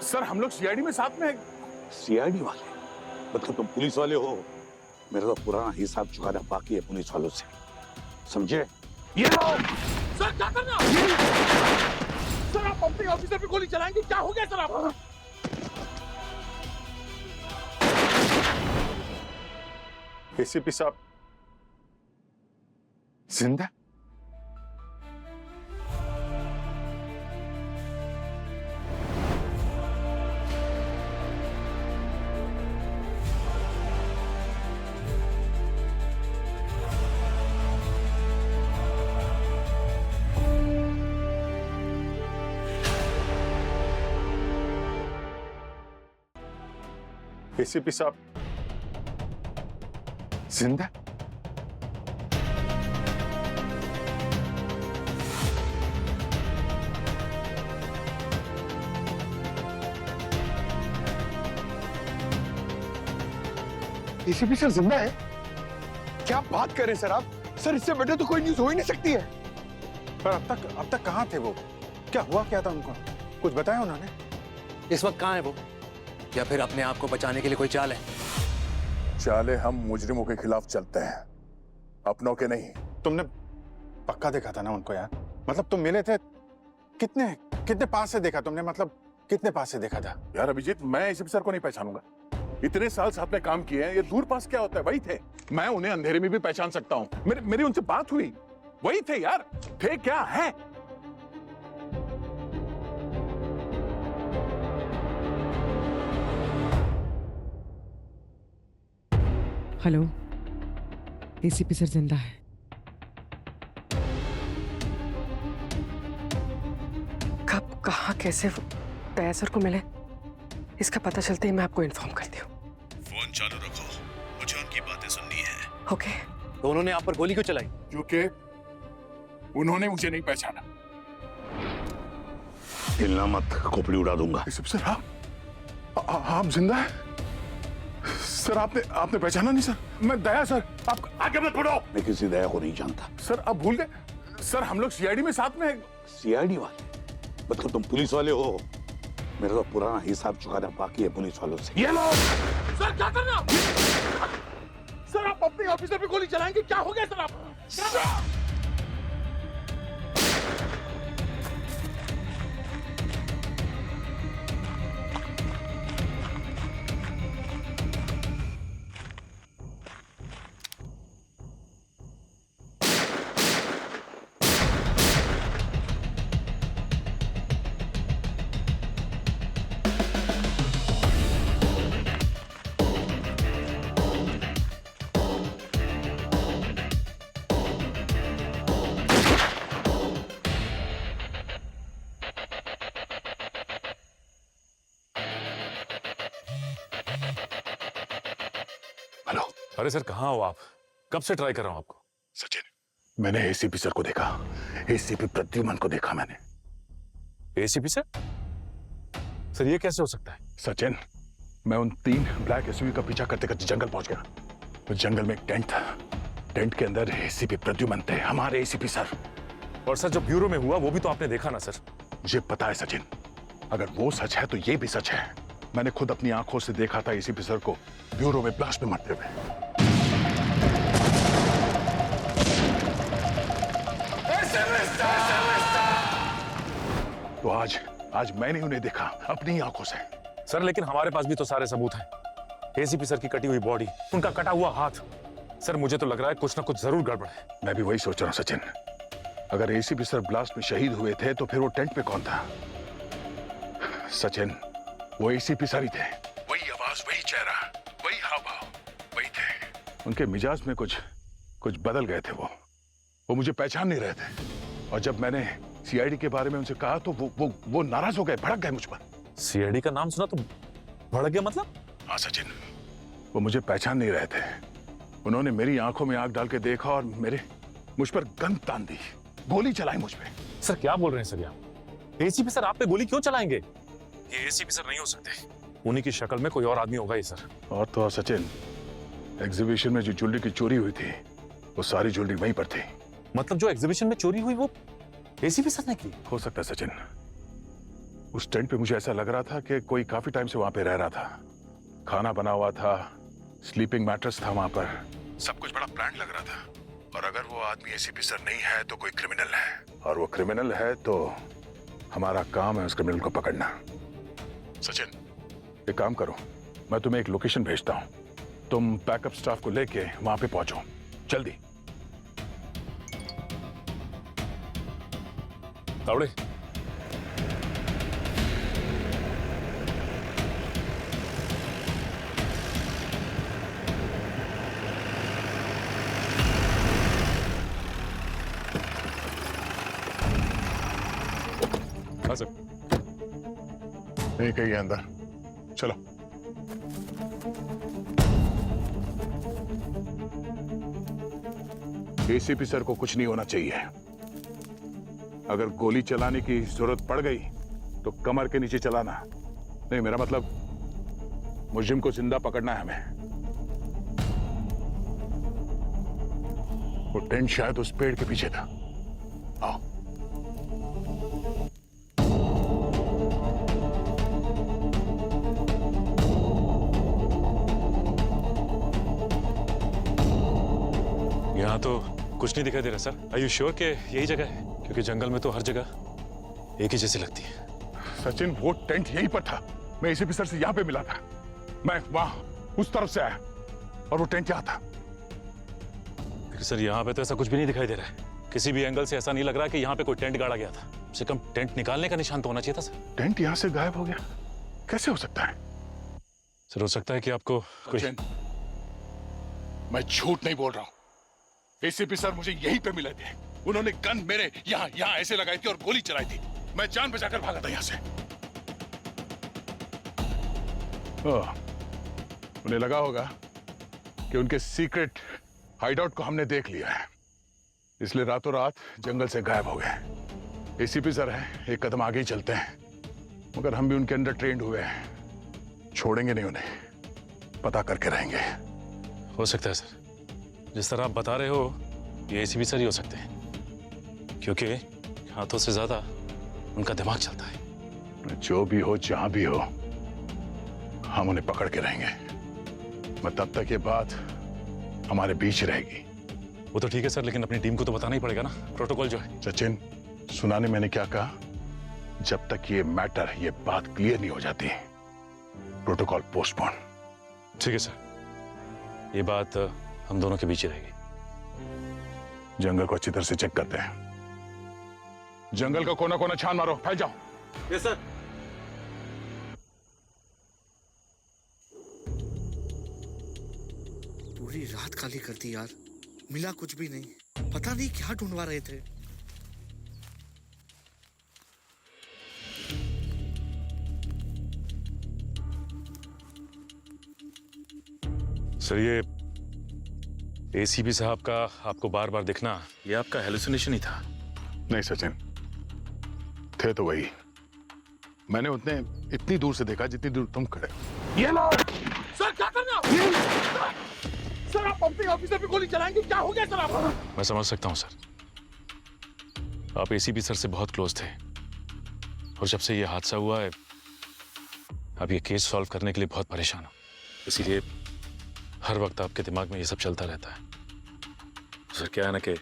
सर हम लोग सीआईडी में साथ में हैं। सीआईडी वाले? मतलब तुम पुलिस वाले हो? मेरा तो पुराना हिसाब चुकाना बाकी है पुलिस वालों से, समझे? ये लो सर, क्या करना? सर आप अपने ऑफिसर पे गोली चलाएंगे? क्या हो गया सर आपको? एसीपी साहब जिंदा? एसीपी साहब जिंदा? एसीपी सर जिंदा है? क्या बात कर रहे हैं सर आप? सर इससे बेटर तो कोई न्यूज हो ही नहीं सकती है। पर अब तक कहाँ थे वो? क्या हुआ क्या था उनको? कुछ बताया उन्होंने? इस वक्त कहाँ है वो? या फिर अपने आप को बचाने के लिए कोई चाल है? चाले हम मुजरिमों के खिलाफ चलते हैं, अपनों के नहीं। तुमने पक्का देखा था ना उनको यार? मतलब तुम मिले थे? कितने पास से देखा तुमने? मतलब कितने पास से देखा था? यार अभिजीत, मैं एसीपी सर को नहीं पहचानूंगा। इतने साल साथ में काम किए हैं, ये दूर पास क्या होता है? वही थे। मैं उन्हें अंधेरे में भी पहचान सकता हूँ। मेरी उनसे बात हुई, वही थे यार। थे क्या है? हेलो, एसीपी सर जिंदा है? कब, कहाँ, कैसे दया सर को मिले, इसका पता चलते ही मैं आपको इन्फॉर्म करती हूँ। फोन चालू रखो, मुझे उनकी बातें सुननी है। ओके। तो उन्होंने आप पर गोली क्यों चलाई? क्योंकि उन्होंने मुझे नहीं पहचाना। हिलना मत, खोपड़ी उड़ा दूंगा। सर आप जिंदा है? सर आपने पहचाना नहीं सर? मैं दया सर। आप आगे मत बढ़ो। मैं किसी दया को नहीं जानता। सर आप भूल गए? सर हम लोग सीआईडी में साथ में हैं। सीआईडी वाले? मतलब तुम पुलिस वाले हो? मेरा तो पुराना हिसाब चुकाना बाकी है पुलिस वालों से। ये लो सर, क्या करना? सर आप अपने ऑफिसर पे गोली चलाएंगे? क्या हो गया सर आपको? अरे सर, कहाँ हो आप? कब से ट्राई कर रहा हूं आपको। सचिन, मैंने एसीपी सर को देखा। एसीपी प्रद्युमन को देखा मैंने। ACP sir? सर ये कैसे हो सकता है? सचिन, मैं उन 3 ब्लैक एसयूवी का पीछा करते करते जंगल पहुंच गया। उस जंगल में एक टेंट था। टेंट के अंदर एसीपी प्रद्युमन थे, हमारे एसीपी सर। और सर जो ब्यूरो में हुआ वो भी तो आपने देखा ना सर? मुझे पता है सचिन, अगर वो सच है तो ये भी सच है। मैंने खुद अपनी आंखों से देखा था एसीपी सर को ब्यूरो में ब्लास्ट में मरते हुए। तो आज मैंने उन्हें देखा अपनी आंखों से। सर लेकिन हमारे पास भी तो सारे सबूत हैं। एसीपी सर की कटी हुई बॉडी, उनका कटा हुआ हाथ। सर मुझे तो लग रहा है कुछ ना कुछ जरूर गड़बड़ है। मैं भी वही सोच रहा हूं सचिन। अगर एसीपी सर ब्लास्ट में शहीद हुए थे तो फिर वो टेंट पे कौन था? सचिन, वो एसीपी सर ही थे। वही आवाज, वही चेहरा, वही हाव भाव, वही थे। उनके मिजाज में कुछ बदल गए थे। वो मुझे पहचान नहीं रहे थे। और जब मैंने सीआईडी के बारे में उनसे कहा तो वो नाराज हो गए, भड़क गए मुझ पर। सीआईडी का नाम सुना तो भड़क गया मतलब? हाँ सचिन, वो मुझे पहचान नहीं रहे थे। उन्होंने मेरी आंखों में आंख डाल के देखा और मुझ पर गन तान दी, गोली चलाई मुझ पे। सर क्या बोल रहे हैं सर? आप एसीपी सर आप पे गोली क्यों चलाएंगे? ये एसीपी सर नहीं हो सकते, उन्हीं की शक्ल में कोई और आदमी होगा ये सर। और तो और सचिन, एग्जीबिशन में जो ज्वेलरी की चोरी हुई थी वो सारी ज्वेलरी वहीं पर थी। मतलब जो एग्जीबिशन में चोरी हुई वो एसीपी सर ने की? हो सकता है सचिन। उस टेंट पे मुझे ऐसा लग रहा था कि कोई काफी टाइम से वहां पे रह रहा था। खाना बना हुआ था, स्लीपिंग मैट्रेस था वहां पर, सब कुछ बड़ा प्लान लग रहा था। और अगर वो आदमी एसीपी सर नहीं है तो कोई क्रिमिनल है, और वो क्रिमिनल है तो हमारा काम है उस क्रिमिनल को पकड़ना। सचिन एक काम करो, मैं तुम्हें एक लोकेशन भेजता हूं, तुम बैकअप स्टाफ को लेके वहां पे पहुंचो जल्दी। तावड़े हाँ सर, नहीं कहीं अंदर, चलो। एसीपी सर को कुछ नहीं होना चाहिए। अगर गोली चलाने की जरूरत पड़ गई तो कमर के नीचे चलाना, नहीं मेरा मतलब मुजरिम को जिंदा पकड़ना है हमें। वो टेंट शायद उस पेड़ के पीछे था। आओ। यहाँ तो कुछ नहीं दिखाई दे रहा सर। आर यू श्योर कि यही जगह है? क्योंकि जंगल में तो हर जगह एक ही जैसी लगती है। सचिन वो टेंट यहीं पर था, मैं एसीपी सर से यहाँ पे मिला था। मैं वहां उस तरफ से आया और वो टेंट यहाँ था। सर यहाँ पे तो ऐसा कुछ भी नहीं दिखाई दे रहा है, किसी भी एंगल से ऐसा नहीं लग रहा कि यहाँ पे कोई टेंट गाड़ा गया था। कम से कम टेंट निकालने का निशान तो होना चाहिए था सर। टेंट यहाँ से गायब हो गया, कैसे हो सकता है? सर हो सकता है कि आपको कोई... मैं झूठ नहीं बोल रहा हूँ। एसीपी सर मुझे यहीं पे मिले थे, उन्होंने गन मेरे यहाँ ऐसे लगाई थी और गोली चलाई थी। मैं जान बचाकर भागा था यहाँ से। उन्हें लगा होगा कि उनके सीक्रेट हाइडआउट को हमने देख लिया है, इसलिए रातों रात जंगल से गायब हो गए। एसीपी सर है, एक कदम आगे ही चलते हैं, मगर हम भी उनके अंडर ट्रेंड हुए हैं, छोड़ेंगे नहीं उन्हें, पता करके रहेंगे। हो सकता है सर, जिस तरह आप बता रहे हो ये एसीपी सर ही हो सकते हैं, क्योंकि हाथों से ज्यादा उनका दिमाग चलता है। जो भी हो जहां भी हो, हम उन्हें पकड़ के रहेंगे। मैं तब तक ये बात हमारे बीच रहेगी। वो तो ठीक है सर, लेकिन अपनी टीम को तो बताना ही पड़ेगा ना, प्रोटोकॉल जो है। सचिन सुनाने मैंने क्या कहा, जब तक ये मैटर, ये बात क्लियर नहीं हो जाती, प्रोटोकॉल पोस्टपोन। ठीक है सर, ये बात हम दोनों के बीच ही रहेगी। जंगल को अच्छी तरह से चेक करते हैं, जंगल का कोना कोना छान मारो, फैल जाओ। Yes sir. पूरी रात खाली कर दी यार, मिला कुछ भी नहीं, पता नहीं क्या ढूंढवा रहे थे। सर ये एसीपी साहब का आपको बार बार दिखना, ये आपका हेलुसिनेशन ही था? नहीं सचिन, थे तो वही। मैंने उतने इतनी दूर से देखा जितनी दूर तुम खड़े। ये लो सर, क्या करना? सर आप पंपिंग ऑफिसर पे गोली चलाएंगे, क्या हो गया सर आपको? मैं समझ सकता हूं सर, आप एसीपी सर से बहुत क्लोज थे, और जब से ये हादसा हुआ है आप ये केस सॉल्व करने के लिए बहुत परेशान हो, इसीलिए हर वक्त आपके दिमाग में ये सब चलता रहता है। सर क्या है ना कि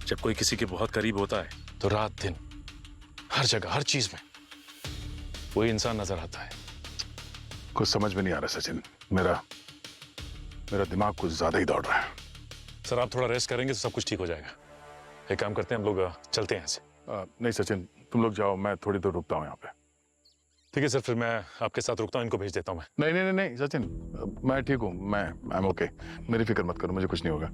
जब कोई किसी के बहुत करीब होता है तो रात दिन हर जगह हर चीज में वही इंसान नजर आता है। कुछ समझ में नहीं आ रहा सचिन, मेरा दिमाग कुछ ज्यादा ही दौड़ रहा है। सर आप थोड़ा रेस्ट करेंगे तो सब कुछ ठीक हो जाएगा। एक काम करते हैं, हम लोग चलते हैं यहाँ से। नहीं सचिन, तुम लोग जाओ, मैं थोड़ी देर रुकता हूँ यहाँ पे। ठीक है सर, फिर मैं आपके साथ रुकता हूँ, इनको भेज देता हूँ मैं। नहीं नहीं नहीं नहीं सचिन, मैं ठीक हूँ, मैं ओके, मेरी फिक्र मत करो, मुझे कुछ नहीं होगा।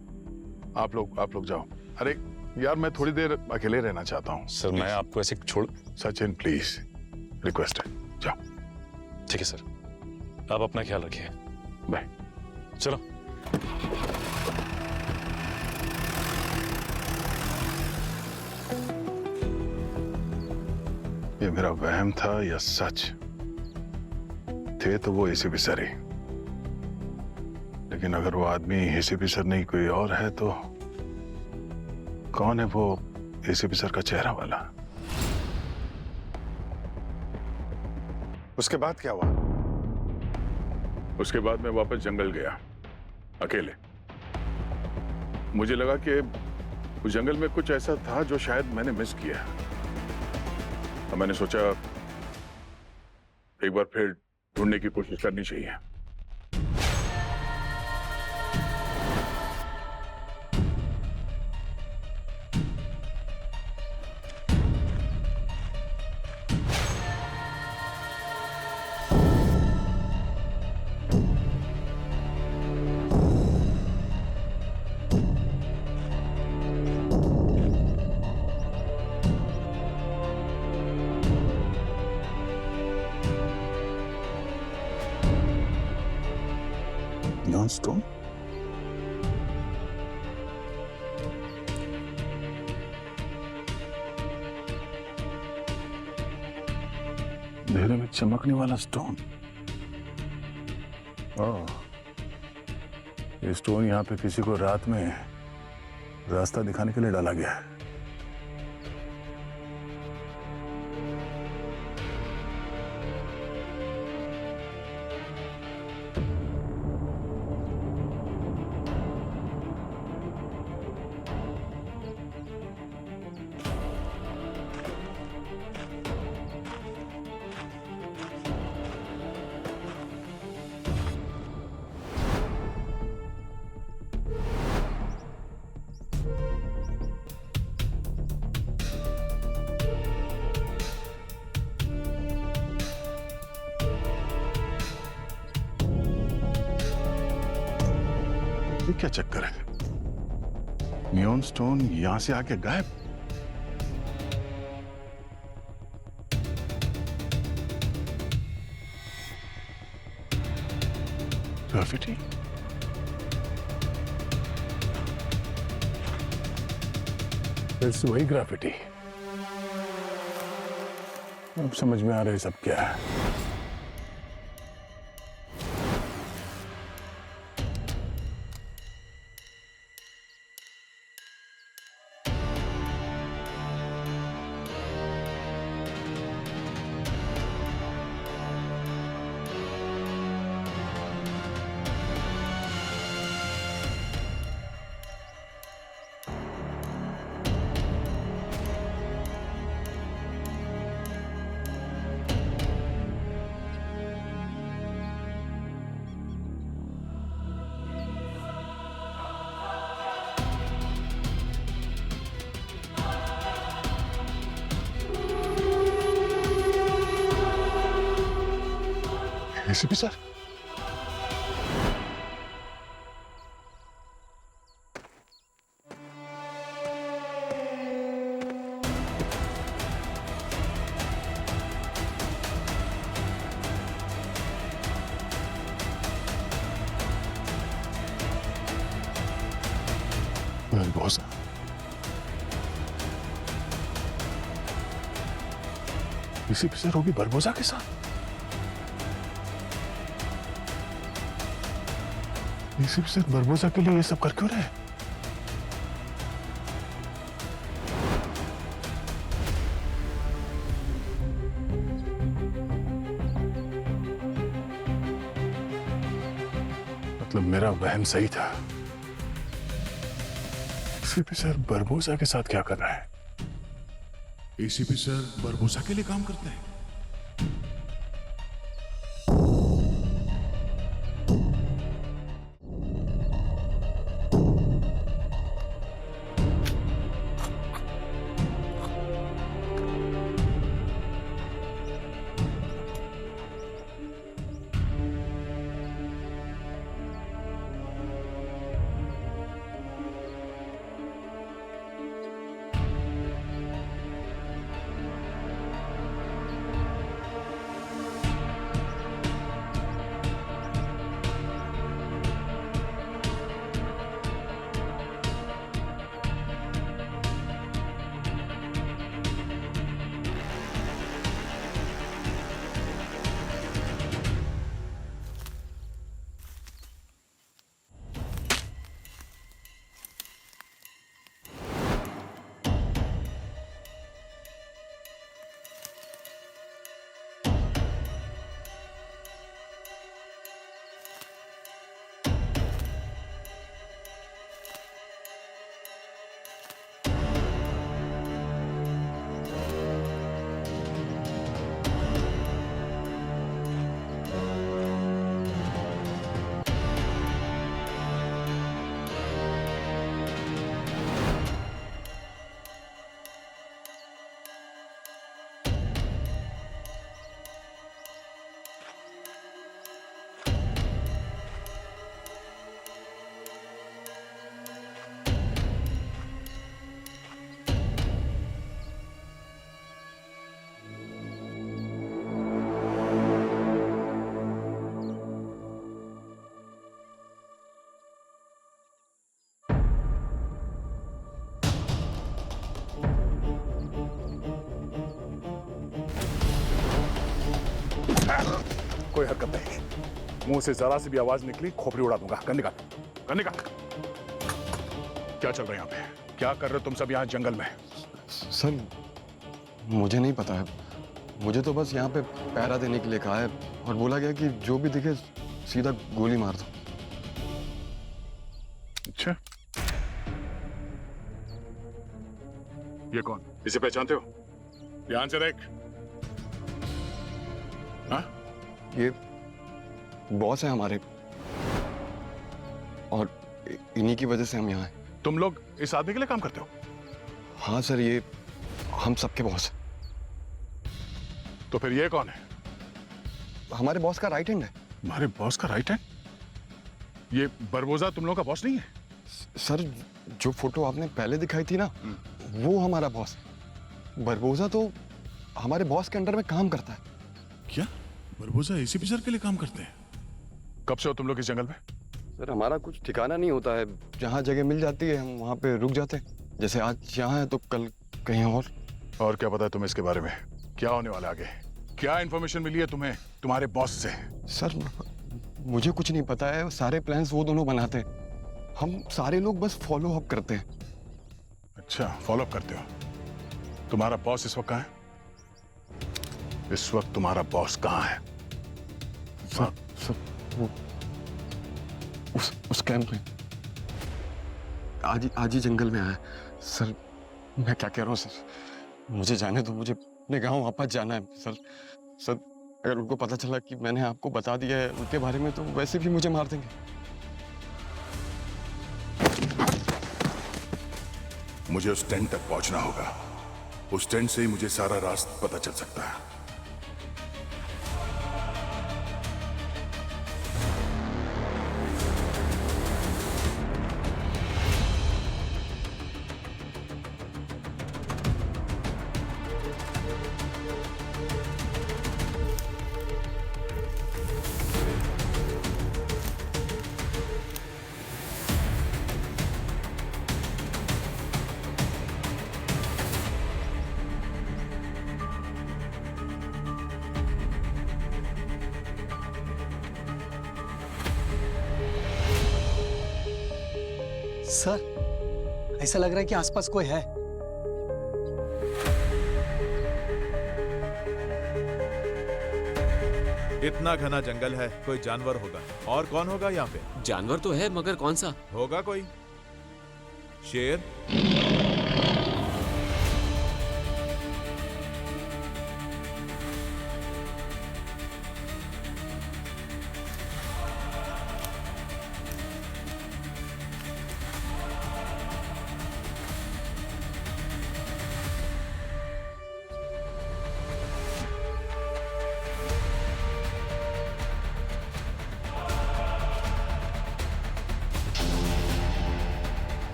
आप लोग जाओ। अरे यार मैं थोड़ी देर अकेले रहना चाहता हूँ। सर मैं आपको ऐसे छोड़। सचिन प्लीज, रिक्वेस्ट है, जाओ। ठीक है सर, आप अपना ख्याल रखिए। बाय। चलो। ये मेरा वहम था या सच? थे तो वो एसीपी सर ही, लेकिन अगर वो आदमी एसीपी सर नहीं कोई और है तो कौन है वो एसीपी सर का चेहरा वाला? उसके बाद क्या हुआ? उसके बाद मैं वापस जंगल गया अकेले। मुझे लगा कि उस जंगल में कुछ ऐसा था जो शायद मैंने मिस किया। अब मैंने सोचा एक बार फिर ढूंढने की कोशिश करनी चाहिए। स्टोन अंधेरे में चमकने वाला स्टोन। ओह, ये स्टोन यहाँ पे किसी को रात में रास्ता दिखाने के लिए डाला गया है। ये क्या चक्कर है? नियॉन स्टोन यहां से आके गायब। ग्राफिटी? फिर से वही ग्राफिटी। अब समझ में आ रहा है सब क्या है। एसीपी सर, बहुत एसीपी सर होगी बरबोसा के साथ। एसीपी सर बरबोसा के लिए ये सब कर क्यों रहे? मतलब मेरा वहम सही था। एसीपी सर बरबोसा के साथ क्या कर रहा है? एसीपी सर बरबोसा के लिए काम करते हैं। कोई हरकत नहीं, मुंह से जरा सी भी आवाज निकली खोपड़ी उड़ा दूंगा। गन निकाल, गन निकाल। क्या चल रहा है यहाँ पे? क्या कर रहे हो तुम सब यहाँ जंगल में? सर मुझे नहीं पता है, मुझे तो बस यहाँ पे पहरा देने के लिए कहा है और बोला गया कि जो भी दिखे सीधा गोली मार दो। अच्छा, ये कौन? इसे पहचानते हो? ध्यान से देख। हाँ? ये बॉस है हमारे और इन्हीं की वजह से हम यहाँ हैं। तुम लोग इस आदमी के लिए काम करते हो? हाँ सर, ये हम सबके बॉस हैं। तो फिर ये कौन है? हमारे बॉस का राइट हैंड है। हमारे बॉस का राइट हैंड? ये बरबोजा तुम लोगों का बॉस नहीं है? सर जो फोटो आपने पहले दिखाई थी ना, वो हमारा बॉस है। बरबोजा तो हमारे बॉस के अंडर में काम करता है। क्या बरबोजा एसीपी सर के लिए काम करते हैं? कब से हो तुम लोग इस जंगल में? सर हमारा कुछ ठिकाना नहीं होता है, जहाँ जगह मिल जाती है हम वहाँ पे रुक जाते हैं। जैसे आज यहाँ है तो कल कहीं और क्या पता है तुम्हें इसके बारे में? क्या होने वाला आगे? क्या इन्फॉर्मेशन मिली है तुम्हें तुम्हारे बॉस से? सर मुझे कुछ नहीं पता है, सारे प्लान्स वो दोनों बनाते हैं, हम सारे लोग बस फॉलो अप करते हैं। अच्छा, फॉलो अप करते हो। तुम्हारा बॉस इस वक्त कहाँ है? इस वक्त तुम्हारा बॉस कहाँ है? सर वो उस कैंप में आज ही जंगल में आया। सर मैं क्या कह रहा हूँ सर, मुझे जाने दो, मुझे अपने गांव वापस जाना है। सर अगर उनको पता चला कि मैंने आपको बता दिया है उनके बारे में तो वैसे भी मुझे मार देंगे। मुझे उस टेंट तक पहुंचना होगा, उस टेंट से ही मुझे सारा रास्ता पता चल सकता है। सर ऐसा लग रहा है कि आसपास कोई है। इतना घना जंगल है, कोई जानवर होगा। और कौन होगा यहाँ पे? जानवर तो है मगर कौन सा होगा? कोई शेर?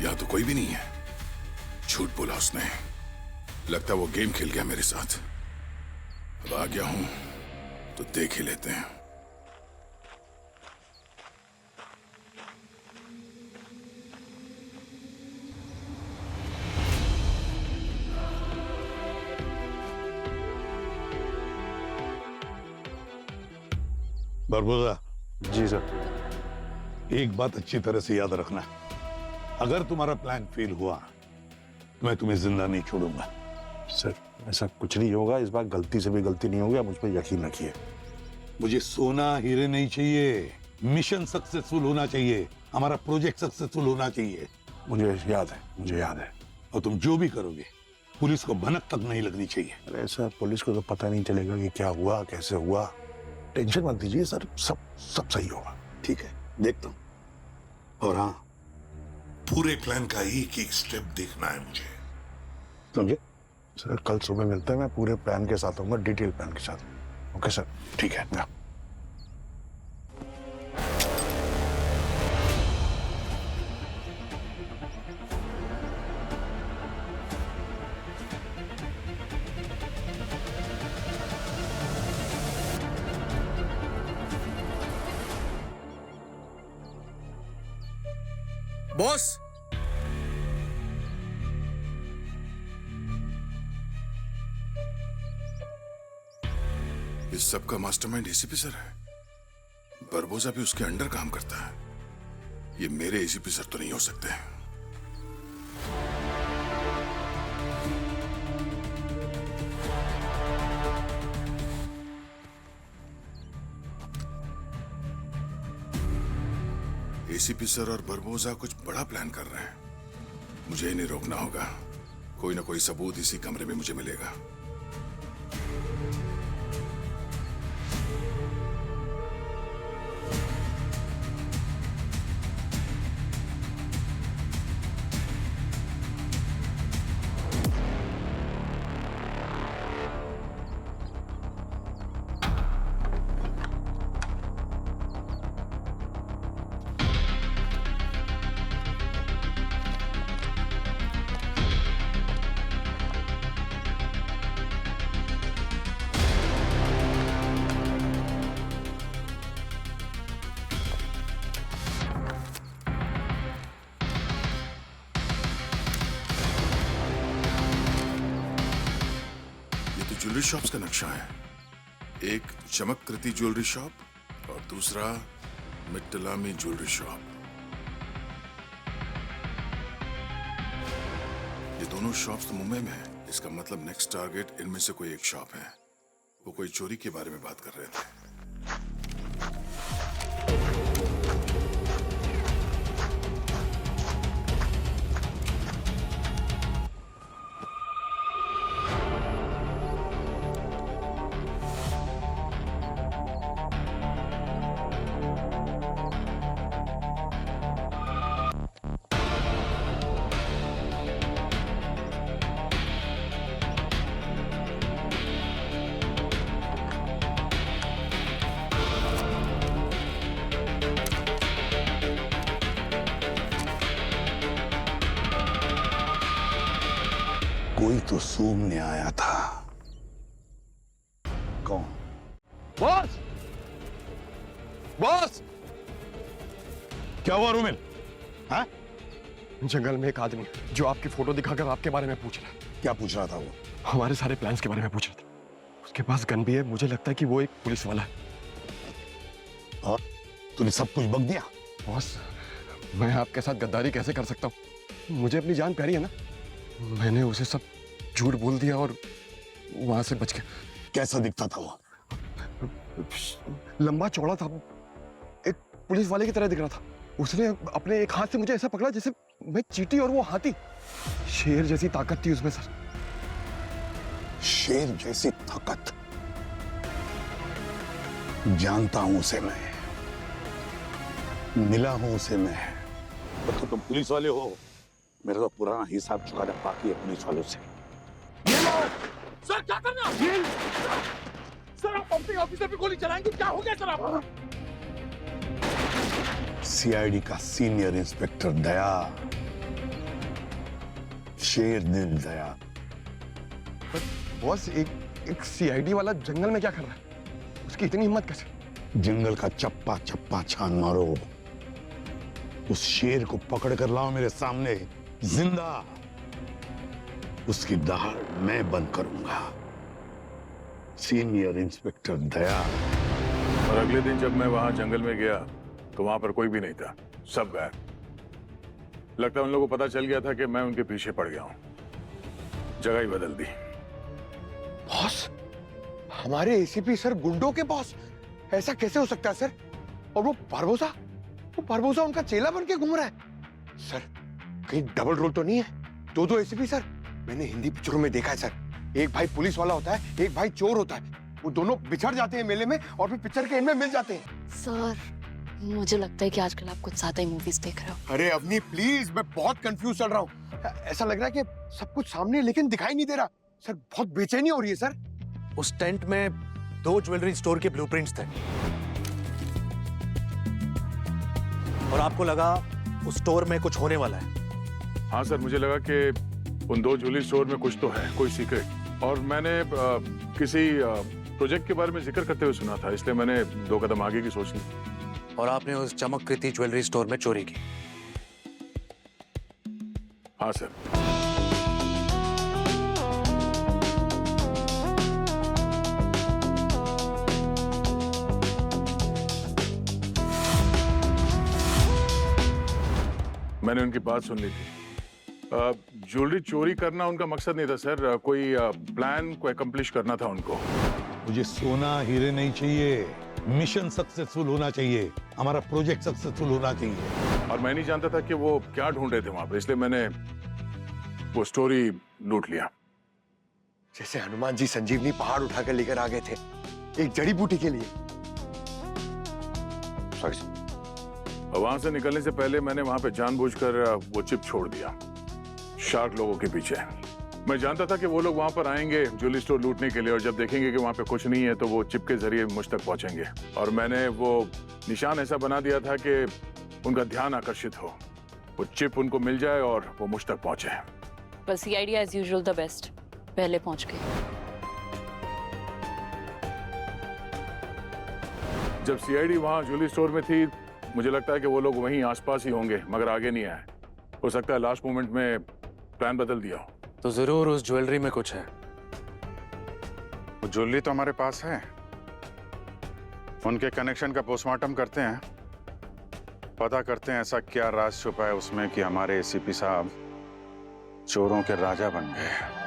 यहाँ तो कोई भी नहीं है। झूठ बोला उसने। लगता है वो गेम खेल गया मेरे साथ। अब आ गया हूं तो देख ही लेते हैं। बरबोजा। जी सर। एक बात अच्छी तरह से याद रखना, अगर तुम्हारा प्लान फेल हुआ तो मैं तुम्हें जिंदा नहीं छोड़ूंगा। सर ऐसा कुछ नहीं होगा, इस बार गलती से भी गलती नहीं होगी, आप मुझ पर यकीन रखिए। मुझे सोना हीरे नहीं चाहिए, मिशन सक्सेसफुल होना चाहिए, हमारा प्रोजेक्ट सक्सेसफुल होना चाहिए। मुझे याद है, मुझे याद है। और तुम जो भी करोगे पुलिस को भनक तक नहीं लगनी चाहिए। अरे सर पुलिस को तो पता नहीं चलेगा कि क्या हुआ कैसे हुआ। टेंशन मत लीजिए सर, सब सही होगा। ठीक है, देखता हूँ। और हाँ, पूरे प्लान का एक एक स्टेप देखना है मुझे, समझे? सर कल सुबह मिलते हैं, मैं पूरे प्लान के साथ आऊंगा, डिटेल प्लान के साथ। Okay sir. ठीक है। बॉस, इस सब का मास्टरमाइंड एसीपी सर है। बरबोसा भी उसके अंडर काम करता है। ये मेरे एसीपी सर तो नहीं हो सकते। एसीपी सर और बरबोसा कुछ बड़ा प्लान कर रहे हैं। मुझे इन्हें रोकना होगा। कोई ना कोई सबूत इसी कमरे में मुझे मिलेगा। ज्वेलरी शॉप्स का नक्शा है। एक चमककृति ज्वेलरी शॉप और दूसरा मिट्टलामी ज्वेलरी शॉप। ये दोनों शॉप्स तो मुंबई में है। इसका मतलब नेक्स्ट टारगेट इनमें से कोई एक शॉप है। वो कोई चोरी के बारे में बात कर रहे थे। कोई तो सूंघने आया था। कौन? बॉस! बॉस! क्या हुआ रुमिल? हाँ? जंगल में एक आदमी जो आपकी फोटो दिखाकर आपके बारे में पूछ रहा है। क्या पूछ रहा था वो? हमारे सारे प्लान्स के बारे में पूछ रहा था। उसके पास गन भी है। मुझे लगता है कि वो एक पुलिस वाला है। और तूने सब कुछ बक दिया? बॉस, मैं आपके साथ गद्दारी कैसे कर सकता हूँ? मुझे अपनी जान प्यारी है ना। मैंने उसे सब झूठ बोल दिया और वहां से बच गया। कैसा दिखता था वो? लंबा चौड़ा था, एक पुलिस वाले की तरह दिख रहा था। उसने अपने एक हाथ से मुझे ऐसा पकड़ा जैसे मैं चींटी और वो हाथी। शेर जैसी ताकत थी उसमें सर। शेर जैसी ताकत? जानता हूं उसे मैं, मिला हूं उसे मैं। तो तुम पुलिस वाले हो। मेरा तो पुराना हिसाब चुकाना बाकी है पुलिस वालों से। सर क्या करना? सर आप पंपिंग ऑफिसर पे गोली चलाएंगे? क्या हो गया सर आपको? सीआईडी का सीनियर इंस्पेक्टर दया, शेर दिल दया। बॉस, एक सीआईडी वाला जंगल में क्या कर रहा है? उसकी इतनी हिम्मत कैसे? जंगल का चप्पा चप्पा छान मारो। उस शेर को पकड़ कर लाओ मेरे सामने जिंदा। उसकी दहाड़ मैं बंद करूंगा। सीनियर इंस्पेक्टर दया। और अगले दिन जब मैं वहां जंगल में गया तो वहां पर कोई भी नहीं था। सब गायब। लगता है उन लोगों को पता चल गया था कि मैं उनके पीछे पड़ गया हूं। जगह ही बदल दी। बॉस, हमारे एसीपी सर गुंडों के बॉस? ऐसा कैसे हो सकता है सर? और वो परभूसा उनका चेला बन के घूम रहा है। सर, कहीं डबल रोल तो नहीं है? दो एसीपी सर? मैंने हिंदी पिक्चरों में देखा है सर। एक भाई पुलिस वाला होता है, एक भाई चोर होता है। वो दोनों बिछड़ जाते हैं मेले में और फिर पिक्चर के एंड में मिल जाते हैं। सर, मुझे लगता है कि आजकल आप कुछ ज्यादा ही मूवीज देख रहे हो। अरे अवनी प्लीज, मैं बहुत कंफ्यूज चल रहा हूँ। ऐसा लग रहा है कि सब कुछ सामने लेकिन दिखाई नहीं दे रहा। सर, बहुत बेचैनी हो रही है सर। उस टेंट में 2 ज्वेलरी स्टोर के ब्लूप्रिंट्स थे और आपको लगा उस स्टोर में कुछ होने वाला है। हाँ सर, मुझे लगा कि उन 2 ज्वेलरी स्टोर में कुछ तो है, कोई सीक्रेट। और मैंने किसी प्रोजेक्ट के बारे में जिक्र करते हुए सुना था, इसलिए मैंने 2 कदम आगे की सोच ली। और आपने उस चमककृति ज्वेलरी स्टोर में चोरी की। हाँ सर। मैंने उनकी बात सुन ली थी। ज्वेलरी चोरी करना उनका मकसद नहीं था सर, कोई प्लान को एकम्प्लिश करना था उनको। मुझे सोना हीरे नहीं चाहिए, मिशन सक्सेसफुल होना चाहिए, हमारा प्रोजेक्ट सक्सेसफुल होना चाहिए। और मैं नहीं जानता था कि वो क्या ढूंढ रहे थे वहां पर, इसलिए मैंने वो स्टोरी लूट लिया। जैसे हनुमान जी संजीवनी पहाड़ उठाकर लेकर आ गए थे एक जड़ी बूटी के लिए। वहां से निकलने से पहले मैंने वहां पे जानबूझकर वो चिप छोड़ दिया शार्क लोगों के पीछे। मैं जानता था कि वो लोग वहां पर आएंगे ज्वेलरी स्टोर लूटने के लिए, और जब देखेंगे कि वहां पे कुछ नहीं है तो वो चिप के जरिए मुझ तक पहुंचेंगे। और मैंने वो निशान ऐसा बना दिया था कि उनका ध्यान आकर्षित हो, वो चिप उनको मिल जाए और वो मुझ तक पहुंचे। पर CID as usual the best, पहले पहुंच गए। जब सीआईडी वहां ज्वेलरी स्टोर में थी, मुझे लगता है कि वो लोग वहीं आसपास ही होंगे, मगर आगे नहीं आए। हो सकता है लास्ट मोमेंट में प्लान बदल दिया हो। तो जरूर उस ज्वेलरी में कुछ है। वो ज्वेलरी तो हमारे पास है, उनके कनेक्शन का पोस्टमार्टम करते हैं, पता करते हैं ऐसा क्या राज छुपा है उसमें कि हमारे एसीपी साहब चोरों के राजा बन गए।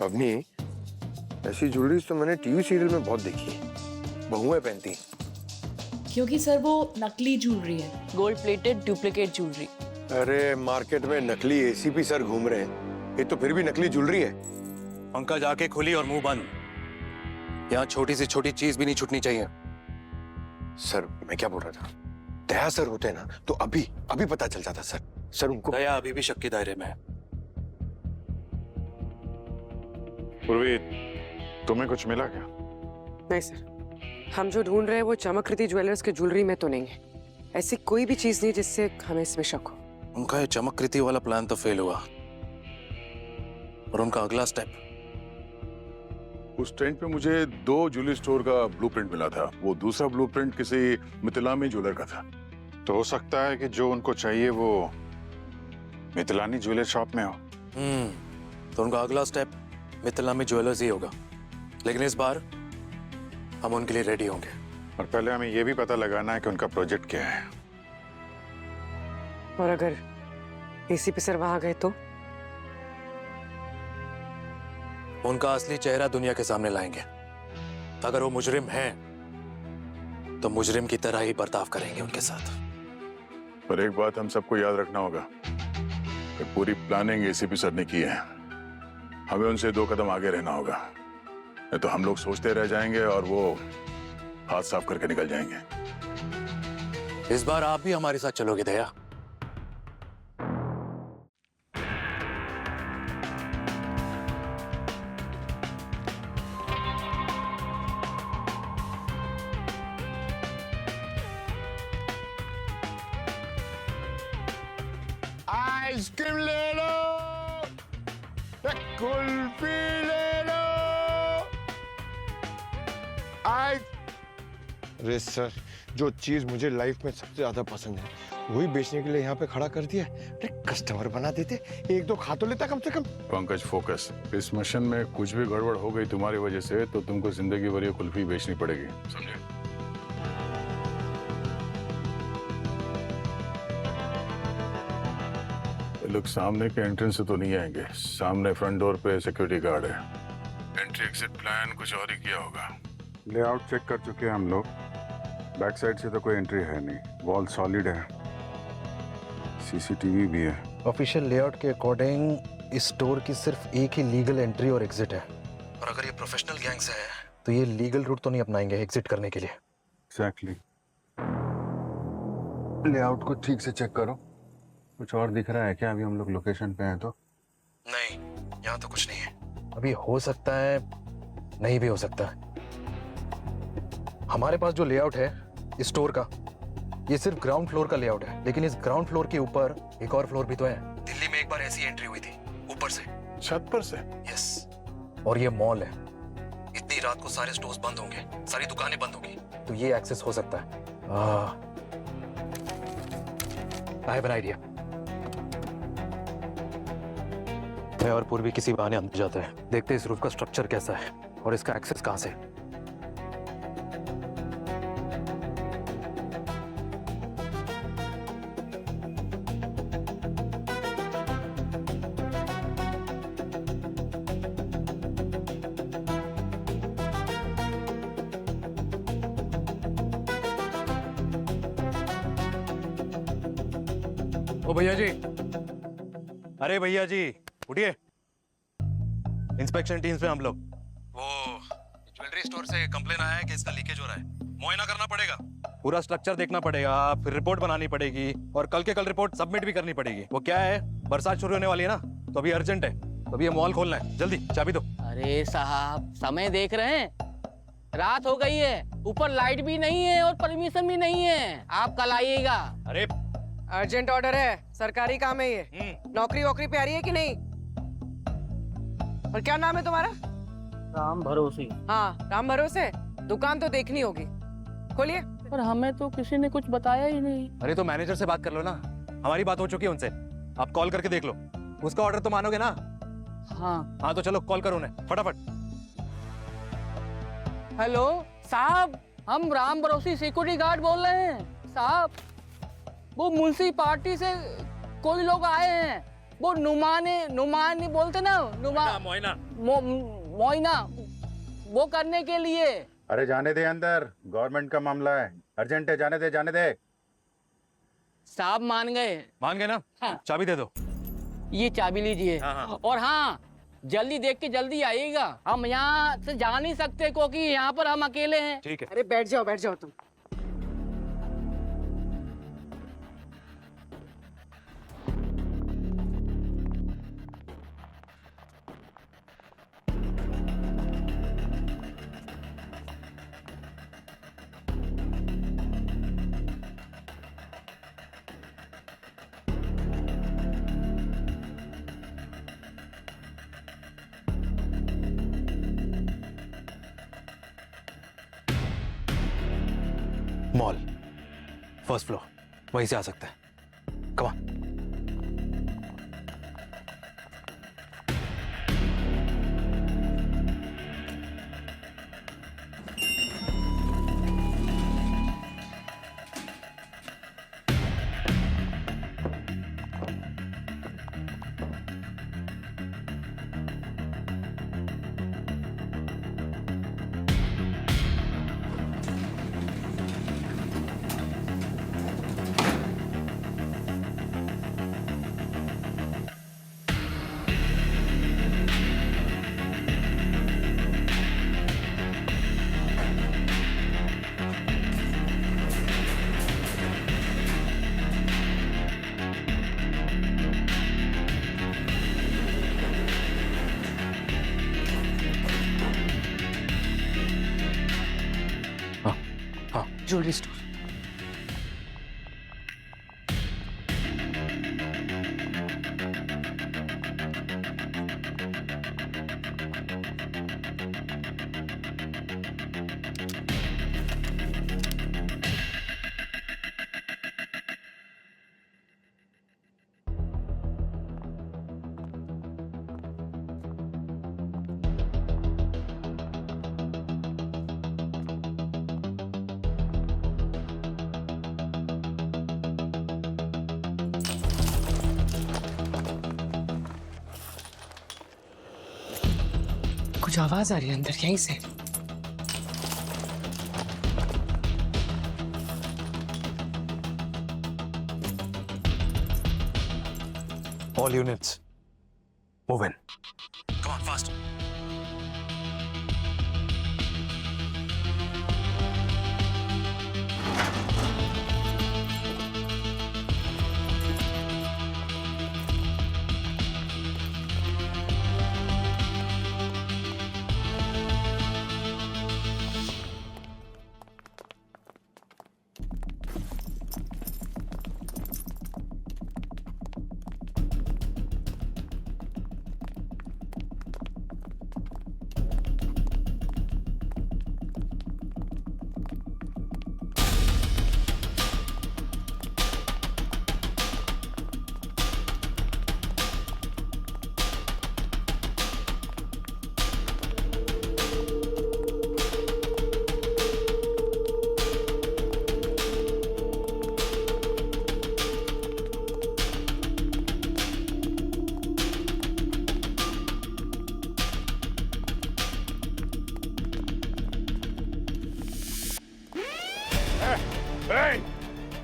अवनी, ऐसी ज्वेलरी तो मैंने टीवी सीरियल में बहुत देखी है, बहुएं पहनती। क्योंकि सर वो नकली ज्वेलरी है, गोल्ड प्लेटेड डुप्लीकेट ज्वेलरी। अरे मार्केट में नकली एसीपी सर घूम रहे हैं, ये तो फिर भी नकली ज्वेलरी है। पंकज आके खुली और मुंह बंद। यहाँ छोटी से छोटी चीज भी नहीं छूटनी चाहिए। सर मैं क्या बोल रहा था, दया सर होते ना तो अभी अभी पता चल जाता सर। सर उनको दया अभी भी शक के दायरे में है। पूर्वी, तुम्हें कुछ मिला क्या? नहीं सर, हम जो ढूंढ रहे हैं वो चमकृति ज्वेलर्स के ज्वेलरी में तो नहीं है। ऐसी कोई भी चीज नहीं जिससे हमें इसमें शक हो। उनका ये चमकृति वाला प्लान तो फेल हुआ, और उनका अगला स्टेप? उस टेंट पे मुझे 2 ज्वेलरी स्टोर का ब्लूप्रिंट मिला था। वो दूसरा ब्लूप्रिंट किसी मिथिलानी ज्वेलर का था। तो हो सकता है कि जो उनको चाहिए वो मिथिलानी ज्वेलर शॉप में हो। तो उनका अगला स्टेप मिथिलानी ज्वेलर्स ही होगा। लेकिन इस बार हम उनके लिए रेडी होंगे। और पहले हमें यह भी पता लगाना है कि उनका प्रोजेक्ट क्या है। और अगर एसीपी सर वहां गए तो? उनका असली चेहरा दुनिया के सामने लाएंगे। अगर वो मुजरिम हैं, तो मुजरिम की तरह ही बर्ताव करेंगे उनके साथ। पर एक बात हम सबको याद रखना होगा कि पूरी प्लानिंग एसीपी सर ने की है। हमें उनसे 2 कदम आगे रहना होगा, नहीं तो हम लोग सोचते रह जाएंगे और वो हाथ साफ करके निकल जाएंगे। इस बार आप भी हमारे साथ चलोगे दया? आइसक्रीम ले लो, कुल्फी ले लो। अरे सर, जो चीज मुझे लाइफ में सबसे ज्यादा पसंद है वही बेचने के लिए यहाँ पे खड़ा कर दिया। अरे कस्टमर बना देते, 1-2 खा तो लेता कम से कम। पंकज फोकस, इस मिशन में कुछ भी गड़बड़ हो गई तुम्हारी वजह से तो तुमको जिंदगी भर ये कुल्फी बेचनी पड़ेगी, समझे? लोग सामने के एंट्रेंस से तो नहीं आएंगे। सामने फ्रंट डोर पे सिक्योरिटी गार्ड है। एंट्री एग्जिट प्लान कुछ और ही किया होगा। लेआउट चेक कर चुके हैं हम लोग। बैक साइड से तो कोई एंट्री है नहीं, वॉल सॉलिड है, सीसीटीवी भी है। ऑफिशियल लेआउट के अकॉर्डिंग इस स्टोर की सिर्फ एक ही लीगल एंट्री और एग्जिट है। और अगर ये प्रोफेशनल गैंग से है तो ये लीगल रूट तो नहीं अपनाएंगे एग्जिट करने के लिए। एग्जैक्टली। लेआउट को ठीक से चेक करो। कुछ और दिख रहा है क्या? अभी हम लोग लोकेशन पे हैं तो नहीं, यहाँ तो कुछ नहीं है। अभी हो सकता है, नहीं भी हो सकता है। हमारे पास जो लेआउट है इस स्टोर का, ये सिर्फ ग्राउंड फ्लोर का लेआउट है, लेकिन इस ग्राउंड फ्लोर के ऊपर एक और फ्लोर भी तो है। दिल्ली में एक बार ऐसी एंट्री हुई थी, ऊपर से, छत पर से। यस, और ये मॉल है। इतनी रात को सारे स्टोर्स बंद होंगे, सारी दुकानें बंद होंगी, तो ये एक्सेस हो सकता है। I have an idea. मैं और पूर्वी किसी बहाने अंदर जाते हैं, देखते हैं इस रूफ का स्ट्रक्चर कैसा है और इसका एक्सेस कहां से। ओ भैया जी, अरे भैया जी उठिए। इंस्पेक्शन टीम से हम लोग। वो ज्वेलरी स्टोर से कंप्लेन आया है कि इसका लीकेज हो रहा है, मुआयना करना पड़ेगा, पूरा स्ट्रक्चर देखना पड़ेगा, फिर रिपोर्ट बनानी पड़ेगी और कल के कल रिपोर्ट सबमिट भी करनी पड़ेगी। वो क्या है, बरसात शुरू होने वाली है ना, तो अभी अर्जेंट है, तो अभी ये मॉल खोलना है, जल्दी चाबी दो। अरे साहब, समय देख रहे हैं, रात हो गई है, ऊपर लाइट भी नहीं है और परमिशन भी नहीं है, आप कल आइएगा। अरे अर्जेंट ऑर्डर है, सरकारी काम है ये। नौकरी वोकरी पे आ रही है कि नहीं? और क्या नाम है तुम्हारा? राम भरोसे। हाँ, राम भरोसे। दुकान तो देखनी होगी, खोलिए। पर हमें तो किसी ने कुछ बताया ही नहीं। अरे तो मैनेजर से बात कर लो ना, हमारी बात हो चुकी है उनसे, आप कॉल करके देख लो, उसका ऑर्डर तो मानोगे ना? हाँ तो चलो कॉल करो उन्हें फटाफट। हेलो साहब, हम राम भरोसी सिक्योरिटी गार्ड बोल रहे हैं साहब। वो म्युनिसिपालिटी से कोई लोग आए हैं, वो नुमाने बोलते ना, मोइना वो करने के लिए। अरे जाने दे अंदर, गवर्नमेंट का मामला है, अर्जेंट है, जाने दे जाने दे। साहब मान गए ना? हाँ। चाबी दे दो। ये चाबी लीजिए। हाँ। और हाँ, जल्दी देख के जल्दी आइएगा, हम यहाँ से जा नहीं सकते क्योंकि यहाँ पर हम अकेले हैं। ठीक है। अरे बैठ जाओ तुम। मॉल फर्स्ट फ्लोर, वहीं से आ सकता है। Come on. Jewellery store. कुछ आवाज आ रही है अंदर, यहीं से। All units, move in. Come on, fast.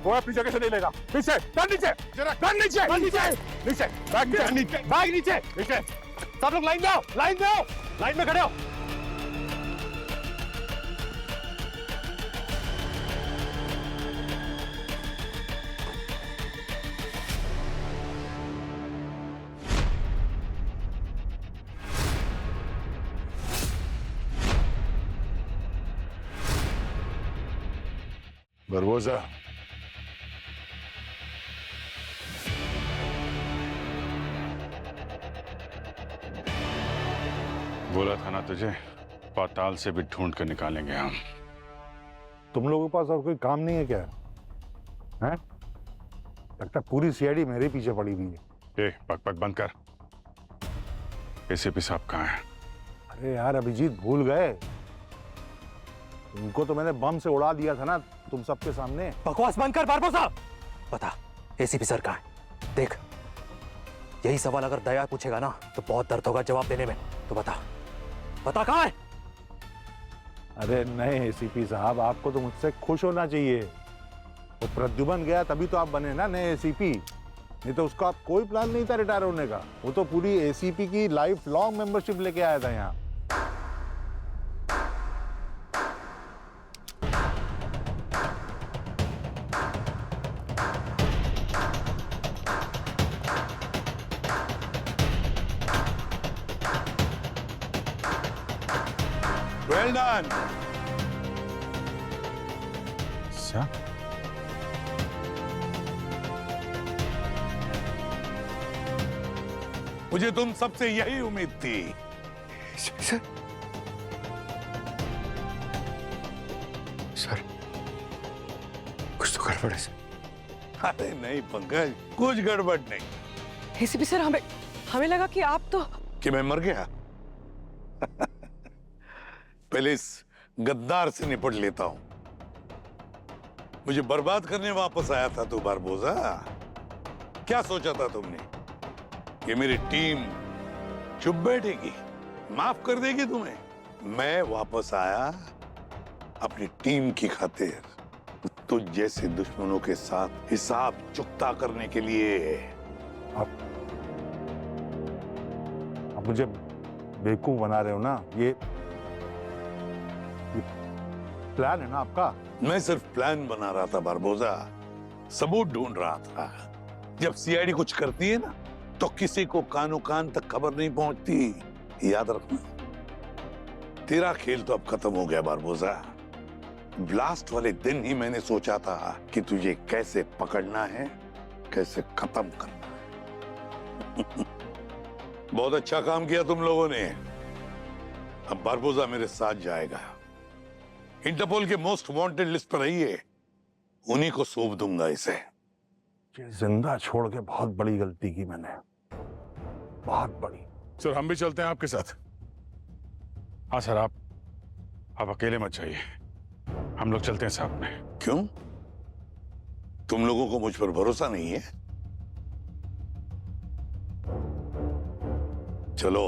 वो अपनी जगह से नहीं लेगा। नीचे, कर नीचे, कर नीचे, नीचे, नीचे, बैग नीचे, बैग नीचे, नीचे। सब लोग लाइन में आओ, लाइन में आओ, लाइन में खड़े हो। बरबोसा, बोला था ना तुझे, पाताल से भी ढूंढ कर निकालेंगे हम। तुम लोगों के पास और कोई काम नहीं है क्या? हैं? लगता पूरी सीआईडी मेरे पीछे पड़ी हुई है। बक बक बंद कर। एसीपी साहब कहाँ हैं? अरे यार अभिजीत भूल गए, उनको तो मैंने बम से उड़ा दिया था ना तुम सबके सामने। बकवास बंद कर बारबोसा। बता एसीपी सर कहाँ है? देख, यही सवाल अगर दया पूछेगा ना तो बहुत दर्द होगा जवाब देने में। तो बता, बता कहाँ है? अरे नहीं एसीपी साहब, आपको तो मुझसे खुश होना चाहिए। वो प्रद्युमन गया तभी तो आप बने ना नए एसीपी, नहीं तो उसका कोई प्लान नहीं था रिटायर होने का। वो तो पूरी एसीपी की लाइफ लॉन्ग मेंबरशिप लेके आया था यहाँ। Well done. सर, मुझे तुम सबसे यही उम्मीद थी। सर, सर, कुछ तो गड़बड़ है सर। अरे नहीं पंकज, कुछ गड़बड़ नहीं। एसीपी सर, हमें लगा कि आप तो कि मैं मर गया। पहले इस गद्दार से निपट लेता हूं। मुझे बर्बाद करने वापस आया था तू बारबोसा। क्या सोचा था तुमने कि मेरी टीम चुप बैठेगी, माफ कर देगी तुम्हें? मैं वापस आया अपनी टीम की खातिर, तुझ जैसे दुश्मनों के साथ हिसाब चुकता करने के लिए। आप मुझे बेवकूफ बना रहे हो ना? ये प्लान है ना आपका? मैं सिर्फ प्लान बना रहा था बारबोसा, सबूत ढूंढ रहा था। जब सीआईडी कुछ करती है ना तो किसी को कानो कान तक खबर नहीं पहुंचती, याद रखना। तेरा खेल तो अब खत्म हो गया बारबोसा। ब्लास्ट वाले दिन ही मैंने सोचा था कि तुझे कैसे पकड़ना है, कैसे खत्म करना है। बहुत अच्छा काम किया तुम लोगों ने। अब बारबोसा मेरे साथ जाएगा, इंटरपोल के मोस्ट वांटेड लिस्ट पर रही है, उन्हीं को सौंप दूंगा इसे। ये जिंदा छोड़ के बहुत बड़ी गलती की मैंने, बहुत बड़ी। सर हम भी चलते हैं आपके साथ। हाँ सर, आप अकेले मत जाइए, हम लोग चलते हैं साथ में। क्यों? तुम लोगों को मुझ पर भरोसा नहीं है? चलो।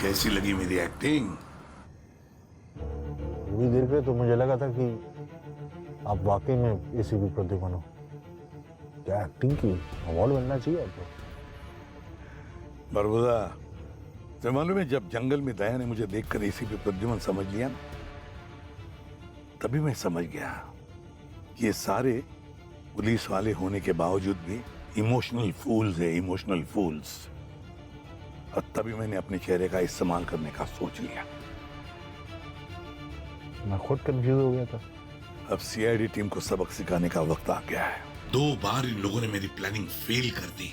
कैसी लगी मेरी एक्टिंग? थोड़ी देर के तो मुझे लगा था कि आप वाकई में एसीपी प्रद्युमन हो। क्या एक्टिंग की, अवार्ड बनना चाहिए आपको। बरबुदा, तो मालूम है जब जंगल में दया ने मुझे देखकर एसीपी प्रद्युमन समझ लिया ना, तभी मैं समझ गया कि ये सारे पुलिस वाले होने के बावजूद भी इमोशनल फूल्स है, इमोशनल फूल्स। और तभी मैंने अपने चेहरे का इस्तेमाल करने का सोच लिया। मैं खुद कंफ्यूज हो गया था। अब सीआईडी टीम को सबक सिखाने का वक्त आ गया है। 2 बार इन लोगों ने मेरी प्लानिंग फेल कर दी,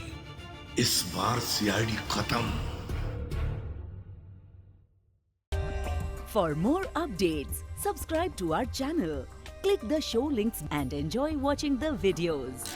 इस बार सीआईडी खत्म। For more updates, subscribe to our channel, click the show links and enjoy watching the videos.